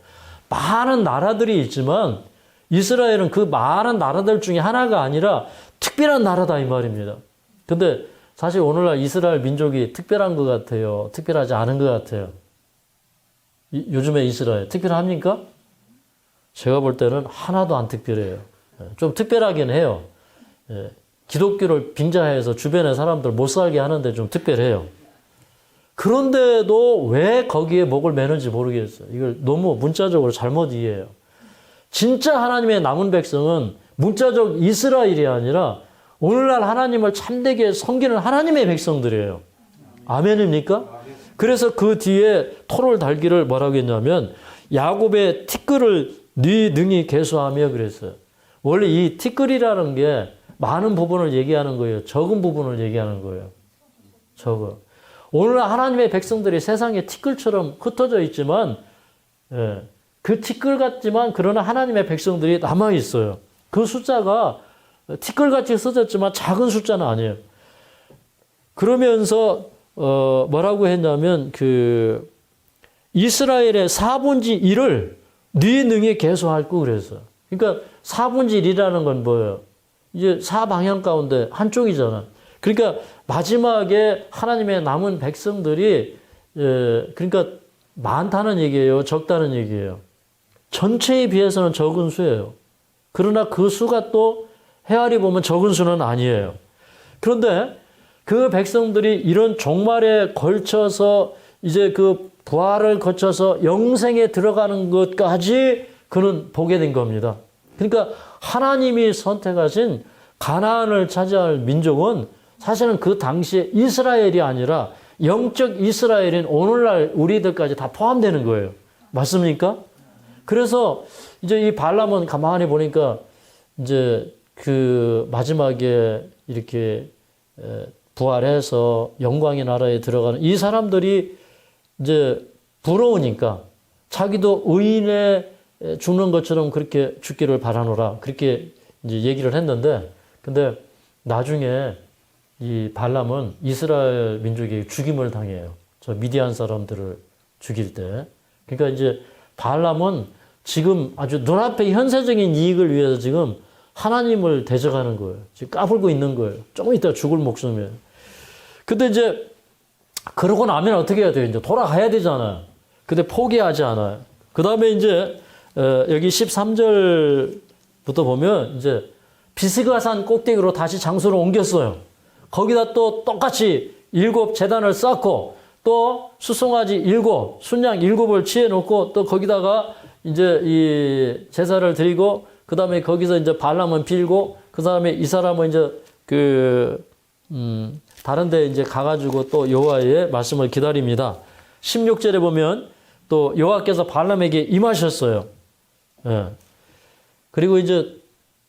많은 나라들이 있지만 이스라엘은 그 많은 나라들 중에 하나가 아니라 특별한 나라다 이 말입니다. 근데 사실 오늘날 이스라엘 민족이 특별한 것 같아요? 특별하지 않은 것 같아요? 요즘에 이스라엘 특별합니까? 제가 볼 때는 하나도 안 특별해요. 좀 특별하긴 해요. 기독교를 빙자해서 주변의 사람들 못 살게 하는데 좀 특별해요. 그런데도 왜 거기에 목을 매는지 모르겠어요. 이걸 너무 문자적으로 잘못 이해해요. 진짜 하나님의 남은 백성은 문자적 이스라엘이 아니라 오늘날 하나님을 참되게 섬기는 하나님의 백성들이에요. 아멘입니까? 그래서 그 뒤에 토를 달기를 뭐라고 했냐면 야곱의 티끌을 네 능히 계수하며 그랬어요. 원래 이 티끌이라는 게 많은 부분을 얘기하는 거예요. 적은 부분을 얘기하는 거예요. 적은. 오늘날 하나님의 백성들이 세상에 티끌처럼 흩어져 있지만 그 티끌 같지만 그러나 하나님의 백성들이 남아 있어요. 그 숫자가 티끌같이 써졌지만 작은 숫자는 아니에요. 그러면서 뭐라고 했냐면 그 이스라엘의 4분의 1을 네 능히 계수할 거 그랬어요. 그러니까 4분의 1이라는 건 뭐예요? 이제 4방향 가운데 한쪽이잖아. 그러니까 마지막에 하나님의 남은 백성들이 그러니까 많다는 얘기예요, 적다는 얘기예요. 전체에 비해서는 적은 수예요. 그러나 그 수가 또 헤아리 보면 적은 수는 아니에요. 그런데 그 백성들이 이런 종말에 걸쳐서 이제 그 부활을 거쳐서 영생에 들어가는 것까지 그는 보게 된 겁니다. 그러니까 하나님이 선택하신 가나안을 차지할 민족은 사실은 그 당시에 이스라엘이 아니라 영적 이스라엘인 오늘날 우리들까지 다 포함되는 거예요. 맞습니까? 그래서 이제 이 발람은 가만히 보니까 이제 그 마지막에 이렇게 부활해서 영광의 나라에 들어가는 이 사람들이 이제 부러우니까 자기도 의인에 죽는 것처럼 그렇게 죽기를 바라노라. 그렇게 이제 얘기를 했는데, 근데 나중에 이 발람은 이스라엘 민족에게 죽임을 당해요. 저 미디안 사람들을 죽일 때. 그러니까 이제 발람은 지금 아주 눈앞의 현세적인 이익을 위해서 지금 하나님을 대적하는 거예요. 지금 까불고 있는 거예요. 조금 이따 죽을 목숨이에요. 근데 이제 그러고 나면 어떻게 해야 돼요? 이제 돌아가야 되잖아요. 근데 포기하지 않아요. 그 다음에 이제 여기 13절부터 보면 이제 비스가산 꼭대기로 다시 장소를 옮겼어요. 거기다 또 똑같이 7 제단을 쌓고 또 수송아지 7, 순양 7을 취해놓고 또 거기다가 이제 이 제사를 드리고 그 다음에 거기서 이제 발람은 빌고 그 다음에 이 사람은 이제 다른 데 이제 가가지고 또 여호와의 말씀을 기다립니다. 16절에 보면 또 여호와께서 발람에게 임하셨어요. 예. 그리고 이제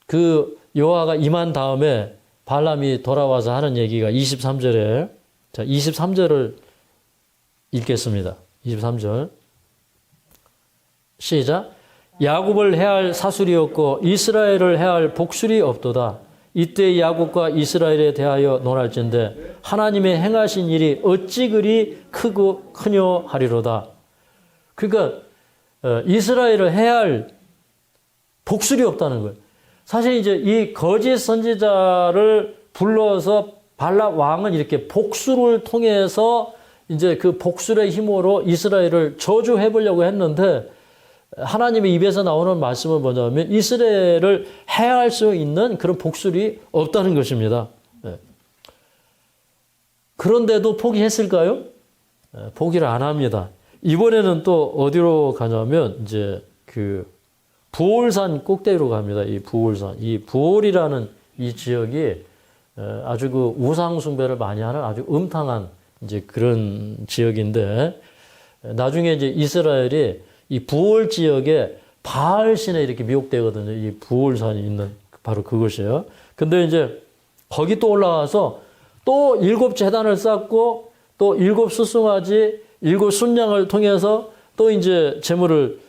그 여호와가 임한 다음에 발람이 돌아와서 하는 얘기가 23절에, 자, 23절을 읽겠습니다. 23절. 시작. 야곱을 해할 사술이 없고 이스라엘을 해할 복술이 없도다. 이때 야곱과 이스라엘에 대하여 논할진대 하나님의 행하신 일이 어찌 그리 크고 크뇨 하리로다. 그러니까 이스라엘을 해할 복술이 없다는 거예요. 사실 이제 이 거짓 선지자를 불러서 발람 왕은 이렇게 복술을 통해서 이제 그 복술의 힘으로 이스라엘을 저주해 보려고 했는데 하나님의 입에서 나오는 말씀은 뭐냐면 이스라엘을 해할 수 있는 그런 복술이 없다는 것입니다. 그런데도 포기했을까요? 포기를 안 합니다. 이번에는 또 어디로 가냐면 이제 그 부올산 꼭대기로 갑니다. 이 부올산. 이 부올이라는 이 지역이 아주 그 우상 숭배를 많이 하는 아주 음탕한 이제 그런 지역인데 나중에 이제 이스라엘이 이 부올 지역에 바알신에 이렇게 미혹되거든요. 이 부올산이 있는 바로 그것이에요. 근데 이제 거기 또 올라가서 또 7 제단을 쌓고 또 7 수송아지 7 순양을 통해서 또 이제 제물을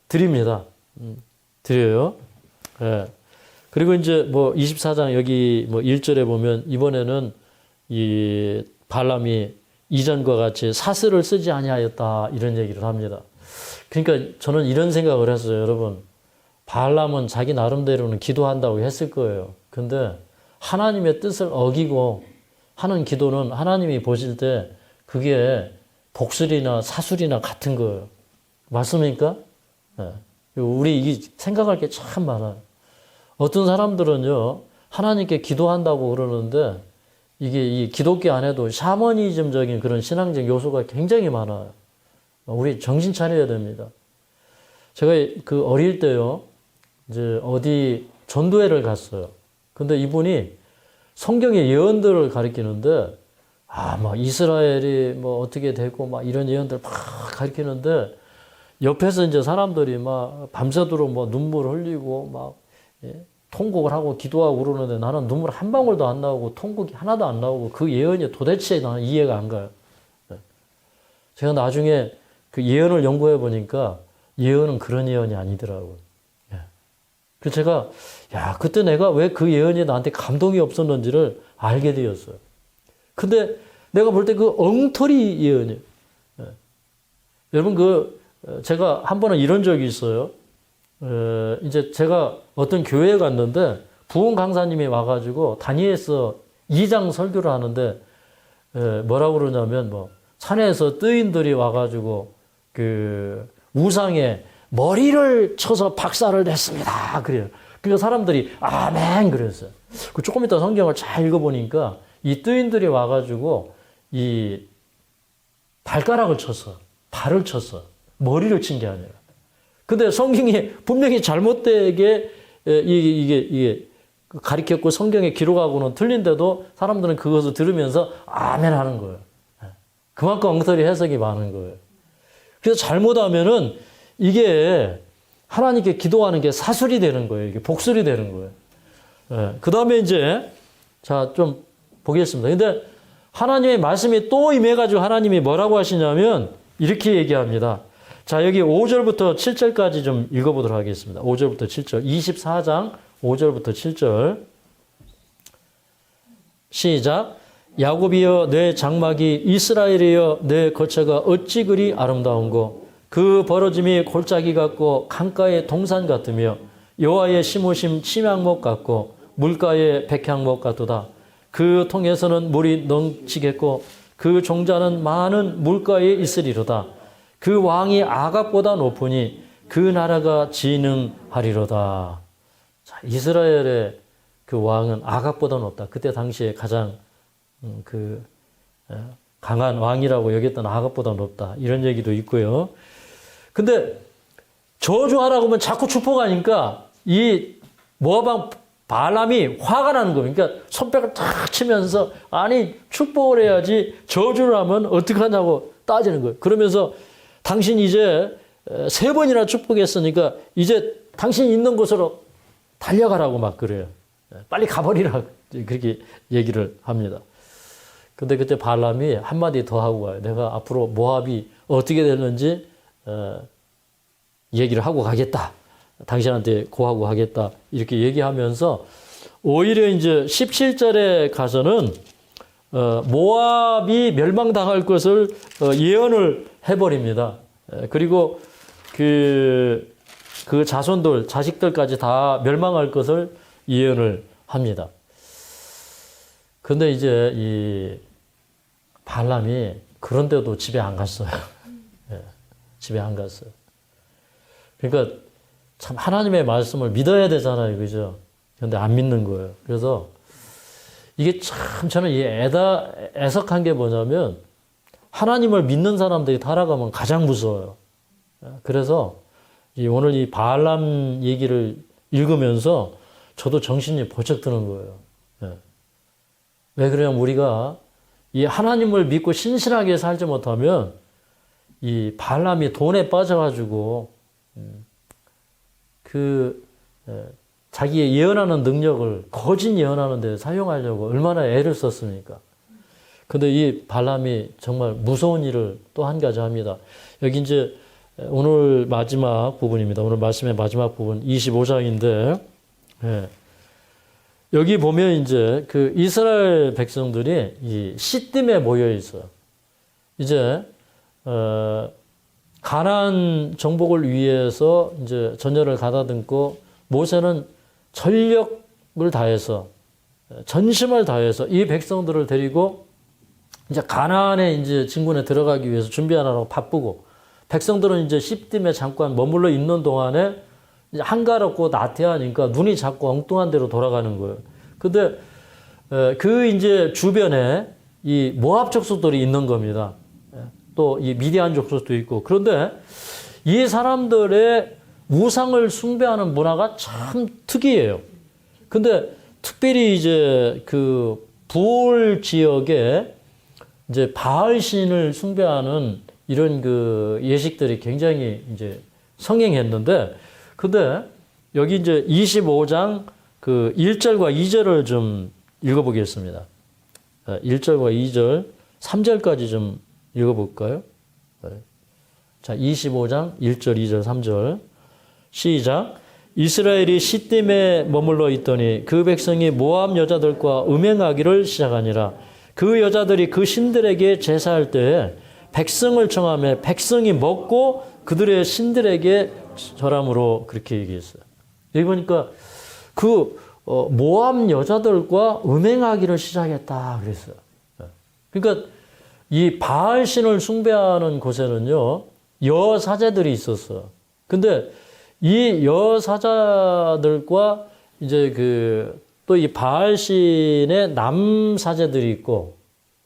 드립니다. 드려요. 예. 그리고 이제 뭐 24장 여기 뭐 1절에 보면 이번에는 이 발람이 이전과 같이 사슬을 쓰지 아니하였다 이런 얘기를 합니다. 그러니까 저는 이런 생각을 했어요. 여러분, 발람은 자기 나름대로는 기도한다고 했을 거예요. 근데 하나님의 뜻을 어기고 하는 기도는 하나님이 보실 때 그게 복술이나 사술이나 같은 거예요. 맞습니까? 네. 우리 이 생각할 게 참 많아요. 어떤 사람들은요, 하나님께 기도한다고 그러는데 이게 이 기독교 안에도 샤머니즘적인 그런 신앙적 요소가 굉장히 많아요. 우리 정신 차려야 됩니다. 제가 그 어릴 때요, 이제 어디 전도회를 갔어요. 근데 이분이 성경의 예언들을 가르치는데, 막 이스라엘이 뭐 어떻게 되고 막 이런 예언들 막 가르치는데, 옆에서 이제 사람들이 막 밤새도록 뭐 눈물 흘리고 막, 통곡을 하고 기도하고 그러는데 나는 눈물 한 방울도 안 나오고 통곡이 하나도 안 나오고 그 예언이 도대체 나는 이해가 안 가요. 제가 나중에 그 예언을 연구해 보니까 예언은 그런 예언이 아니더라고요. 그래서 제가 그때 내가 왜 그 예언이 나한테 감동이 없었는지를 알게 되었어요. 근데 내가 볼 때 그 엉터리 예언이에요. 여러분 제가 한 번은 이런 적이 있어요. 이제 제가 어떤 교회에 갔는데 부흥 강사님이 와가지고 다니엘서 2장 설교를 하는데 뭐라고 그러냐면 뭐 산에서 뜨인들이 와가지고 그 우상에 머리를 쳐서 박살을 냈습니다. 그래요. 그러니까 사람들이 아멘 그랬어요. 조금 이따 성경을 잘 읽어보니까 이 뜨인들이 와가지고 이 발가락을 쳤어. 발을 쳤어. 머리를 친 게 아니라. 근데 성경이 분명히 잘못되게 이게 가리켰고 성경에 기록하고는 틀린데도 사람들은 그것을 들으면서 아멘 하는 거예요. 그만큼 엉터리 해석이 많은 거예요. 그래서 잘못하면은 이게 하나님께 기도하는 게 사술이 되는 거예요. 이게 복술이 되는 거예요. 그 다음에 이제 자, 좀 보겠습니다. 근데 하나님의 말씀이 또 임해가지고 하나님이 뭐라고 하시냐면 이렇게 얘기합니다. 자, 여기 5절부터 7절까지 좀 읽어보도록 하겠습니다. 5절부터 7절. 24장 5절부터 7절. 시작. 야곱이여 내 장막이 이스라엘이여 내 거처가 어찌 그리 아름다운고 그 벌어짐이 골짜기 같고 강가의 동산 같으며 여호와의 심으심 침향목 같고 물가의 백향목 같도다. 그 통에서는 물이 넘치겠고 그 종자는 많은 물가에 있으리로다. 그 왕이 아각보다 높으니 그 나라가 진흥하리로다. 자, 이스라엘의 그 왕은 아각보다 높다. 그때 당시에 가장 강한 왕이라고 여겼던 아각보다 높다. 이런 얘기도 있고요. 근데 저주하라고 하면 자꾸 축복하니까 이 모압 왕 발람이 화가 나는 거예요. 그러니까 손뼉을 탁 치면서 아니 축복을 해야지 저주를 하면 어떡하냐고 따지는 거예요. 그러면서 당신 이제 3번이나 축복했으니까 이제 당신 있는 곳으로 달려가라고 막 그래요. 빨리 가버리라 그렇게 얘기를 합니다. 근데 그때 발람이 한마디 더 하고 가요. 내가 앞으로 모압이 어떻게 되는지 얘기를 하고 가겠다. 당신한테 고하고 하겠다. 이렇게 얘기하면서 오히려 이제 17절에 가서는 모압이 멸망당할 것을 예언을 해버립니다. 그리고 그 자손들, 자식들까지 다 멸망할 것을 예언을 합니다. 근데 이제 이 발람이 그런데도 집에 안 갔어요. 집에 안 갔어요. 그러니까 참 하나님의 말씀을 믿어야 되잖아요. 그죠? 근데 안 믿는 거예요. 그래서 이게 참 저는 애석한 게 뭐냐면 하나님을 믿는 사람들이 타락하면 가장 무서워요. 그래서 오늘 이 발람 얘기를 읽으면서 저도 정신이 번쩍 드는 거예요. 왜 그러냐면 우리가 이 하나님을 믿고 신실하게 살지 못하면 이 발람이 돈에 빠져가지고 자기의 예언하는 능력을 거짓 예언하는 데 사용하려고 얼마나 애를 썼습니까? 근데 이 발람이 정말 무서운 일을 또 한 가지 합니다. 여기 이제 오늘 마지막 부분입니다. 오늘 말씀의 마지막 부분 25장인데 여기 보면 이제 그 이스라엘 백성들이 이 시딤에 모여 있어요. 이제 가나안 정복을 위해서 이제 전열을 가다듬고 모세는 전력을 다해서 전심을 다해서 이 백성들을 데리고 이제 가나안에 이제 진군에 들어가기 위해서 준비하느라고 바쁘고 백성들은 이제 시딤에 잠깐 머물러 있는 동안에 이제 한가롭고 나태하니까 눈이 자꾸 엉뚱한 데로 돌아가는 거예요. 근데 그 이제 주변에 이 모압 족속들이 있는 겁니다. 또 이 미디안 족속도 있고. 그런데 이 사람들의 우상을 숭배하는 문화가 참 특이해요. 근데 특별히 이제 그 부올 지역에 이제 바알 신을 숭배하는 이런 그 예식들이 굉장히 이제 성행했는데, 근데 여기 이제 25장 그 1절과 2절을 좀 읽어보겠습니다. 1절과 2절, 3절까지 좀 읽어볼까요? 자, 25장 1절, 2절, 3절. 시작. 이스라엘이 시딤에 머물러 있더니 그 백성이 모압 여자들과 음행하기를 시작하니라. 그 여자들이 그 신들에게 제사할 때에 백성을 청하며 백성이 먹고 그들의 신들에게 절함으로 그렇게 얘기했어요. 여기 보니까 그 모압 여자들과 음행하기를 시작했다 그랬어요. 그러니까 이 바알 신을 숭배하는 곳에는요 여사제들이 있었어요. 근데 이 여사자들과 이제 또 이 바알 신의 남사제들이 있고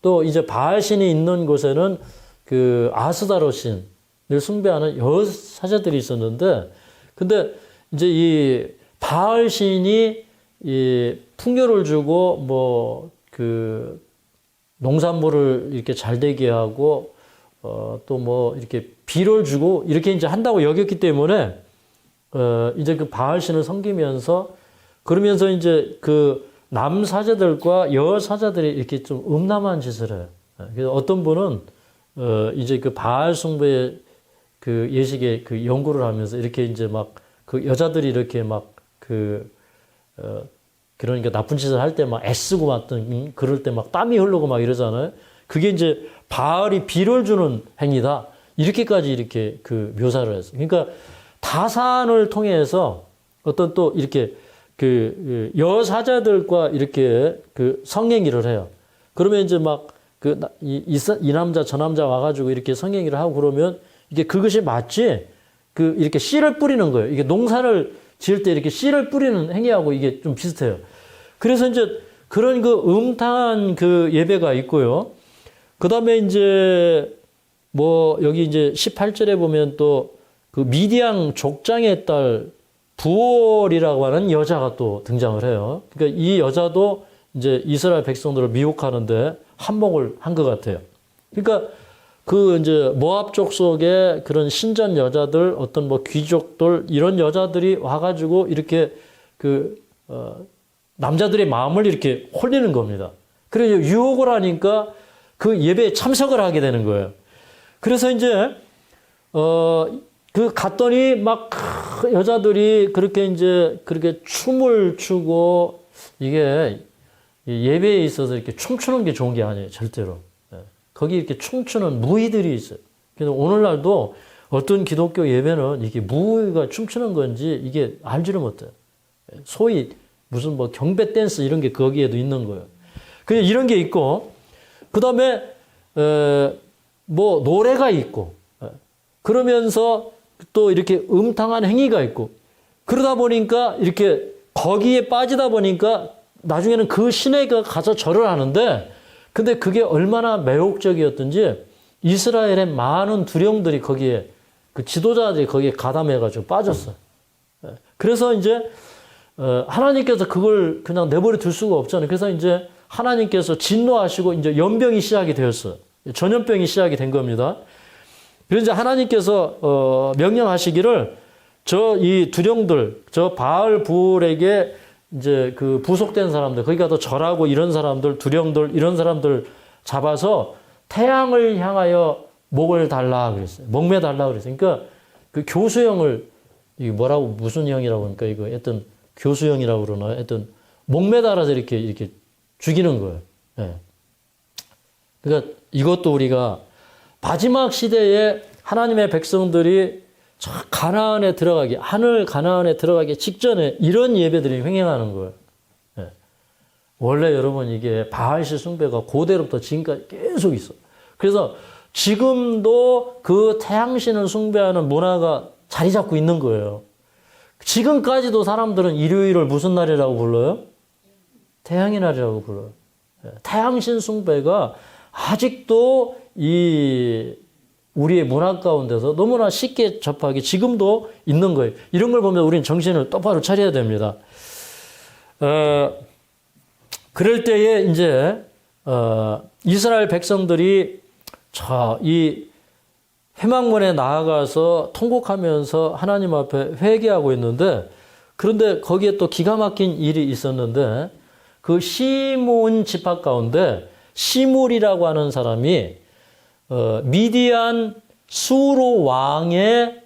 또 이제 바알 신이 있는 곳에는 그 아스다로 신을 숭배하는 여사제들이 있었는데, 근데 이제 이 바알 신이 이 풍요를 주고 뭐 그 농산물을 이렇게 잘 되게 하고 또 뭐 이렇게 비를 주고 이렇게 이제 한다고 여겼기 때문에 이제 그 바알 신을 섬기면서 그러면서 이제 그 남사제들과 여사제들이 이렇게 좀 음란한 짓을 해요. 그래서 어떤 분은 이제 그 바알 숭배의 그 예식의 그 연구를 하면서 이렇게 이제 막 그 여자들이 이렇게 막 그러니까 나쁜 짓을 할 때 막 애쓰고 막 그럴 때 막 땀이 흐르고 막 이러잖아요. 그게 이제 바알이 비를 주는 행위다. 이렇게까지 이렇게 그 묘사를 했어요. 그러니까 다산을 통해서 어떤 또 이렇게 그 여사자들과 이렇게 그 성행위를 해요. 그러면 이제 막 이 남자 저 남자 와가지고 이렇게 성행위를 하고 그러면 이게 그것이 맞지? 그 이렇게 씨를 뿌리는 거예요. 이게 농사를 지을 때 이렇게 씨를 뿌리는 행위하고 이게 좀 비슷해요. 그래서 이제 그런 그 음탕한 그 예배가 있고요. 그 다음에 이제 뭐 여기 이제 18절에 보면 또 그 미디안 족장의 딸 부올이라고 하는 여자가 또 등장을 해요. 그러니까 이 여자도 이제 이스라엘 백성들을 미혹하는데 한몫을 한 것 같아요. 그러니까 그 이제 모압 족속의 그런 신전 여자들, 어떤 뭐 귀족들 이런 여자들이 와가지고 이렇게 남자들의 마음을 이렇게 홀리는 겁니다. 그래서 유혹을 하니까 그 예배에 참석을 하게 되는 거예요. 그래서 이제 갔더니 막 여자들이 그렇게 이제 그렇게 춤을 추고 이게 예배에 있어서 이렇게 춤추는 게 좋은 게 아니에요. 절대로. 거기 이렇게 춤추는 무희들이 있어요. 그래서 오늘날도 어떤 기독교 예배는 이게 무희가 춤추는 건지 이게 알지를 못해요. 소위 무슨 뭐 경배 댄스 이런 게 거기에도 있는 거예요. 그냥 이런 게 있고, 그 다음에 뭐 노래가 있고, 그러면서 또 이렇게 음탕한 행위가 있고, 그러다 보니까 이렇게 거기에 빠지다 보니까 나중에는 그 신에게 가서 절을 하는데, 근데 그게 얼마나 매혹적이었던지 이스라엘의 많은 두령들이 거기에 그 지도자들이 거기에 가담해가지고 빠졌어요. 그래서 이제 하나님께서 그걸 그냥 내버려 둘 수가 없잖아요. 그래서 이제 하나님께서 진노하시고 이제 연병이 시작이 되었어요. 전염병이 시작이 된 겁니다. 그래서 이제 하나님께서 명령하시기를 이 두령들, 저 바알 부올에게 이제 그 부속된 사람들, 거기 가서 절하고 이런 사람들, 두령들, 이런 사람들 잡아서 태양을 향하여 목을 달라 그랬어요. 목매 달라 그랬어요. 그러니까 그 교수형을, 이게 뭐라고, 무슨 형이라고 하니까 이거 했던 교수형이라고 그러나 했던 목매 달아서 이렇게 죽이는 거예요. 네. 그러니까 이것도 우리가 마지막 시대에 하나님의 백성들이 가나안에 들어가기, 하늘 가나안에 들어가기 직전에 이런 예배들이 횡행하는 거예요. 네. 원래 여러분 이게 바알시 숭배가 고대로부터 지금까지 계속 있어. 그래서 지금도 그 태양신을 숭배하는 문화가 자리 잡고 있는 거예요. 지금까지도 사람들은 일요일을 무슨 날이라고 불러요? 태양의 날이라고 불러요. 네. 태양신 숭배가 아직도 우리의 문화 가운데서 너무나 쉽게 접하기 지금도 있는 거예요. 이런 걸 보면 우리는 정신을 똑바로 차려야 됩니다. 그럴 때에 이제 이스라엘 백성들이 이 회막문에 나아가서 통곡하면서 하나님 앞에 회개하고 있는데, 그런데 거기에 또 기가 막힌 일이 있었는데, 그 시므온 지파 가운데 시물이라고 하는 사람이 미디안 수로 왕의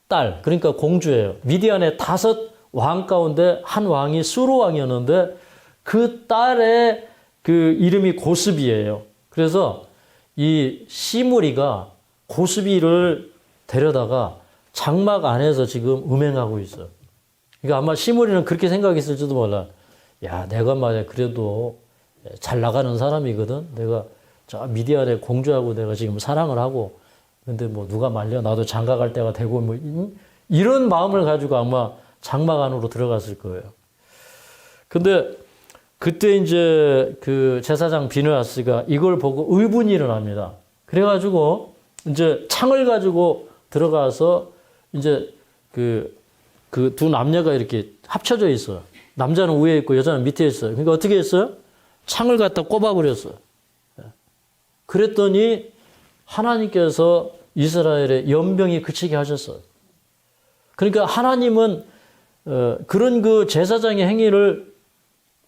딸, 그러니까 공주예요. 미디안의 5 왕 가운데 한 왕이 수로 왕이었는데 그 딸의 그 이름이 고스비예요. 그래서 이 시므리가 고스비를 데려다가 장막 안에서 지금 음행하고 있어요. 그러니까 아마 시므리는 그렇게 생각했을지도 몰라. 야, 내가 말이야 그래도 잘 나가는 사람이거든. 내가 저 미디안의 공주하고 내가 지금 사랑을 하고, 근데 뭐 누가 말려 나도 장가 갈 때가 되고 뭐 이런 마음을 가지고 아마 장막 안으로 들어갔을 거예요. 근데 그때 이제 그 제사장 비느하스가 이걸 보고 의분이 일어납니다. 그래가지고 이제 창을 가지고 들어가서 이제 그 두 남녀가 이렇게 합쳐져 있어요. 남자는 위에 있고 여자는 밑에 있어요. 그러니까 어떻게 했어요? 창을 갖다 꼽아버렸어요. 그랬더니 하나님께서 이스라엘의 연병이 그치게 하셨어요. 그러니까 하나님은 그런 그 제사장의 행위를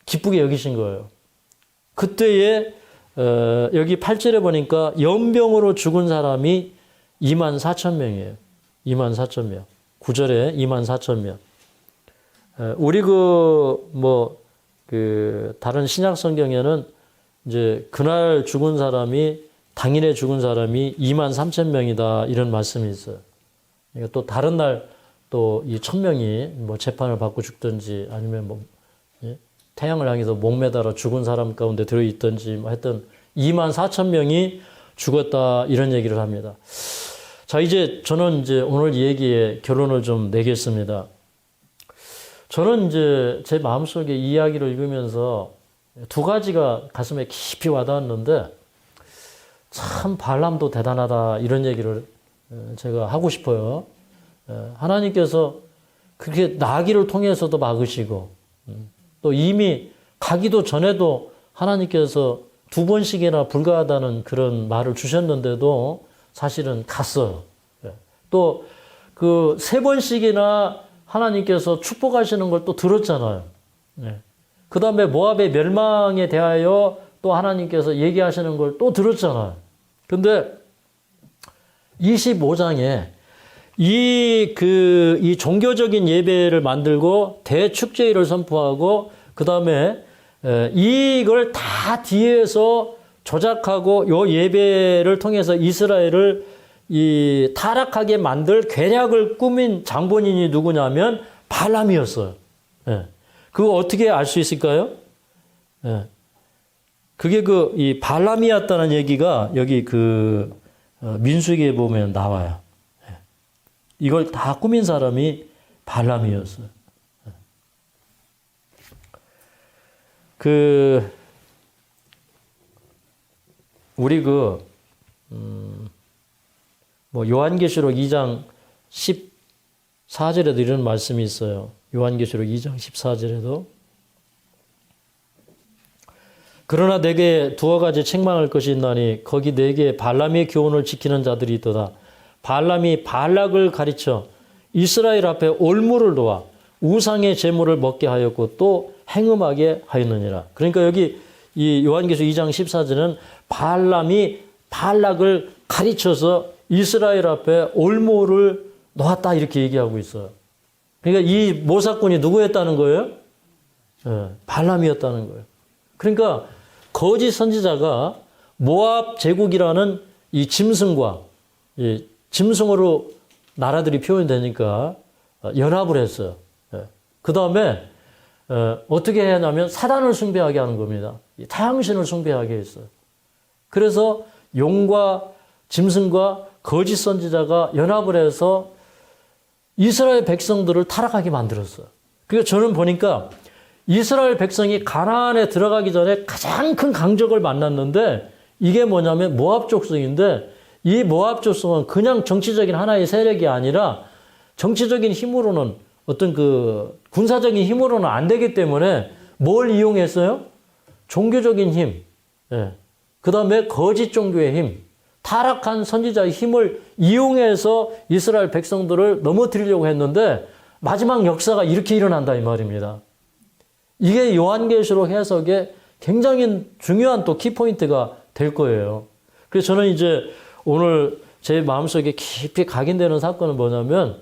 기쁘게 여기신 거예요. 그때에 여기 8절에 보니까 연병으로 죽은 사람이 24,000명이에요. 24,000명. 9절에 24,000명. 우리 다른 신약 성경에는 이제 그날 죽은 사람이 당일에 죽은 사람이 2만 3천 명이다 이런 말씀이 있어요. 그러니까 또 다른 날 또 이 1,000명이 뭐 재판을 받고 죽든지 아니면 뭐 태양을 향해서 목매달아 죽은 사람 가운데 들어있든지 뭐 하여튼 2만 4천 명이 죽었다 이런 얘기를 합니다. 자, 이제 저는 이제 오늘 얘기에 결론을 좀 내겠습니다. 저는 이제 제 마음속에 이 이야기를 읽으면서 두 가지가 가슴에 깊이 와닿았는데 참 발람도 대단하다 이런 얘기를 제가 하고 싶어요. 하나님께서 그렇게 나귀를 통해서도 막으시고 또 이미 가기도 전에도 하나님께서 2번씩이나 불가하다는 그런 말을 주셨는데도 사실은 갔어요. 또 그 3번씩이나 하나님께서 축복하시는 걸 또 들었잖아요. 그 다음에 모압의 멸망에 대하여 또 하나님께서 얘기하시는 걸 또 들었잖아요. 근데 25장에 이 종교적인 예배를 만들고 대축제일을 선포하고 그 다음에 이걸 다 뒤에서 조작하고 요 예배를 통해서 이스라엘을 이 타락하게 만들 계략을 꾸민 장본인이 누구냐면 발람이었어요. 그거 어떻게 알 수 있을까요? 그게 이 발람이었다는 얘기가 여기 민수기에 보면 나와요. 이걸 다 꾸민 사람이 발람이었어요. 우리 요한계시록 2장 14절에도 이런 말씀이 있어요. 요한계시록 2장 14절에도 그러나 내게 두어 가지 책망할 것이 있나니 거기 내게 발람의 교훈을 지키는 자들이 있도다. 발람이 발락을 가르쳐 이스라엘 앞에 올무를 놓아 우상의 제물을 먹게 하였고 또 행음하게 하였느니라. 그러니까 여기 이 요한계시록 2장 14절은 발람이 발락을 가르쳐서 이스라엘 앞에 올무를 놓았다 이렇게 얘기하고 있어요. 그러니까 이 모사꾼이 누구였다는 거예요? 발람이었다는 거예요. 그러니까 거짓 선지자가 모압 제국이라는 이 짐승과 짐승으로 나라들이 표현되니까 연합을 했어요. 그 다음에 어떻게 하냐면 사단을 숭배하게 하는 겁니다. 태양신을 숭배하게 했어요. 그래서 용과 짐승과 거짓 선지자가 연합을 해서 이스라엘 백성들을 타락하게 만들었어요. 그러니까 저는 보니까 이스라엘 백성이 가나안에 들어가기 전에 가장 큰 강적을 만났는데 이게 뭐냐면 모압 족속인데 이 모압 족속은 그냥 정치적인 하나의 세력이 아니라 정치적인 힘으로는 어떤 군사적인 힘으로는 안 되기 때문에 뭘 이용했어요? 종교적인 힘, 그 다음에 거짓 종교의 힘, 타락한 선지자의 힘을 이용해서 이스라엘 백성들을 넘어뜨리려고 했는데 마지막 역사가 이렇게 일어난다 이 말입니다. 이게 요한계시록 해석에 굉장히 중요한 또 키포인트가 될 거예요. 그래서 저는 이제 오늘 제 마음속에 깊이 각인되는 사건은 뭐냐면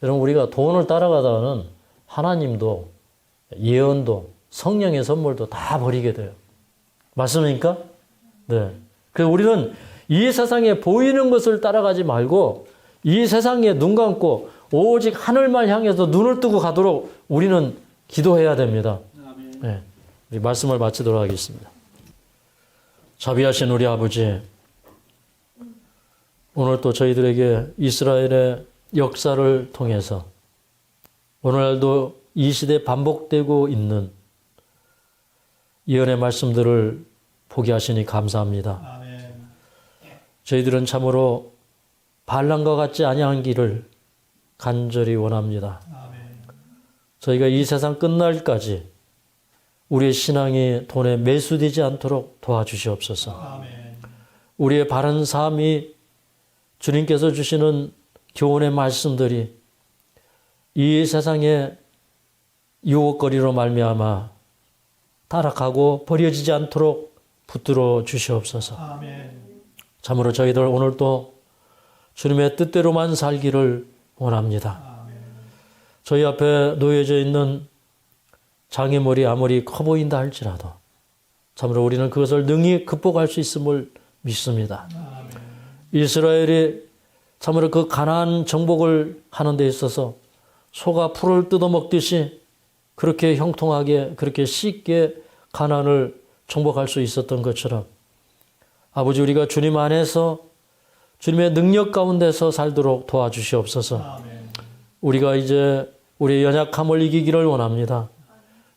여러분 우리가 돈을 따라가다가는 하나님도 예언도 성령의 선물도 다 버리게 돼요. 맞습니까? 네. 그래서 우리는 이 세상에 보이는 것을 따라가지 말고 이 세상에 눈 감고 오직 하늘만 향해서 눈을 뜨고 가도록 우리는 기도해야 됩니다. 네. 우리 말씀을 마치도록 하겠습니다. 자비하신 우리 아버지, 오늘 또 저희들에게 이스라엘의 역사를 통해서 오늘날도 이 시대에 반복되고 있는 예언의 말씀들을 보게 하시니 감사합니다. 아멘. 저희들은 참으로 발람과 같지 아니한 길을 간절히 원합니다. 아멘. 저희가 이 세상 끝날까지 우리의 신앙이 돈에 매수되지 않도록 도와주시옵소서. 아멘. 우리의 바른 삶이 주님께서 주시는 교훈의 말씀들이 이 세상의 유혹거리로 말미암아 타락하고 버려지지 않도록 붙들어 주시옵소서. 아멘. 참으로 저희들 오늘도 주님의 뜻대로만 살기를 원합니다. 아멘. 저희 앞에 놓여져 있는 장애물이 아무리 커 보인다 할지라도 참으로 우리는 그것을 능히 극복할 수 있음을 믿습니다. 이스라엘이 참으로 그 가나안 정복을 하는 데 있어서 소가 풀을 뜯어먹듯이 그렇게 형통하게 그렇게 쉽게 가나안을 정복할 수 있었던 것처럼 아버지 우리가 주님 안에서 주님의 능력 가운데서 살도록 도와주시옵소서. 우리가 이제 우리의 연약함을 이기기를 원합니다.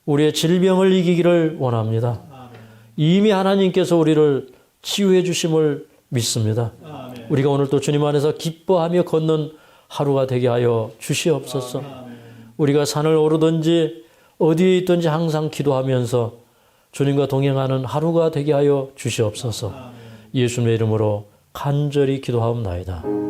우리의 질병을 이기기를 원합니다. 이미 하나님께서 우리를 치유해 주심을 믿습니다. 우리가 오늘 또 주님 안에서 기뻐하며 걷는 하루가 되게 하여 주시옵소서. 우리가 산을 오르든지 어디에 있든지 항상 기도하면서 주님과 동행하는 하루가 되게 하여 주시옵소서. 예수님의 이름으로 간절히 기도하옵나이다.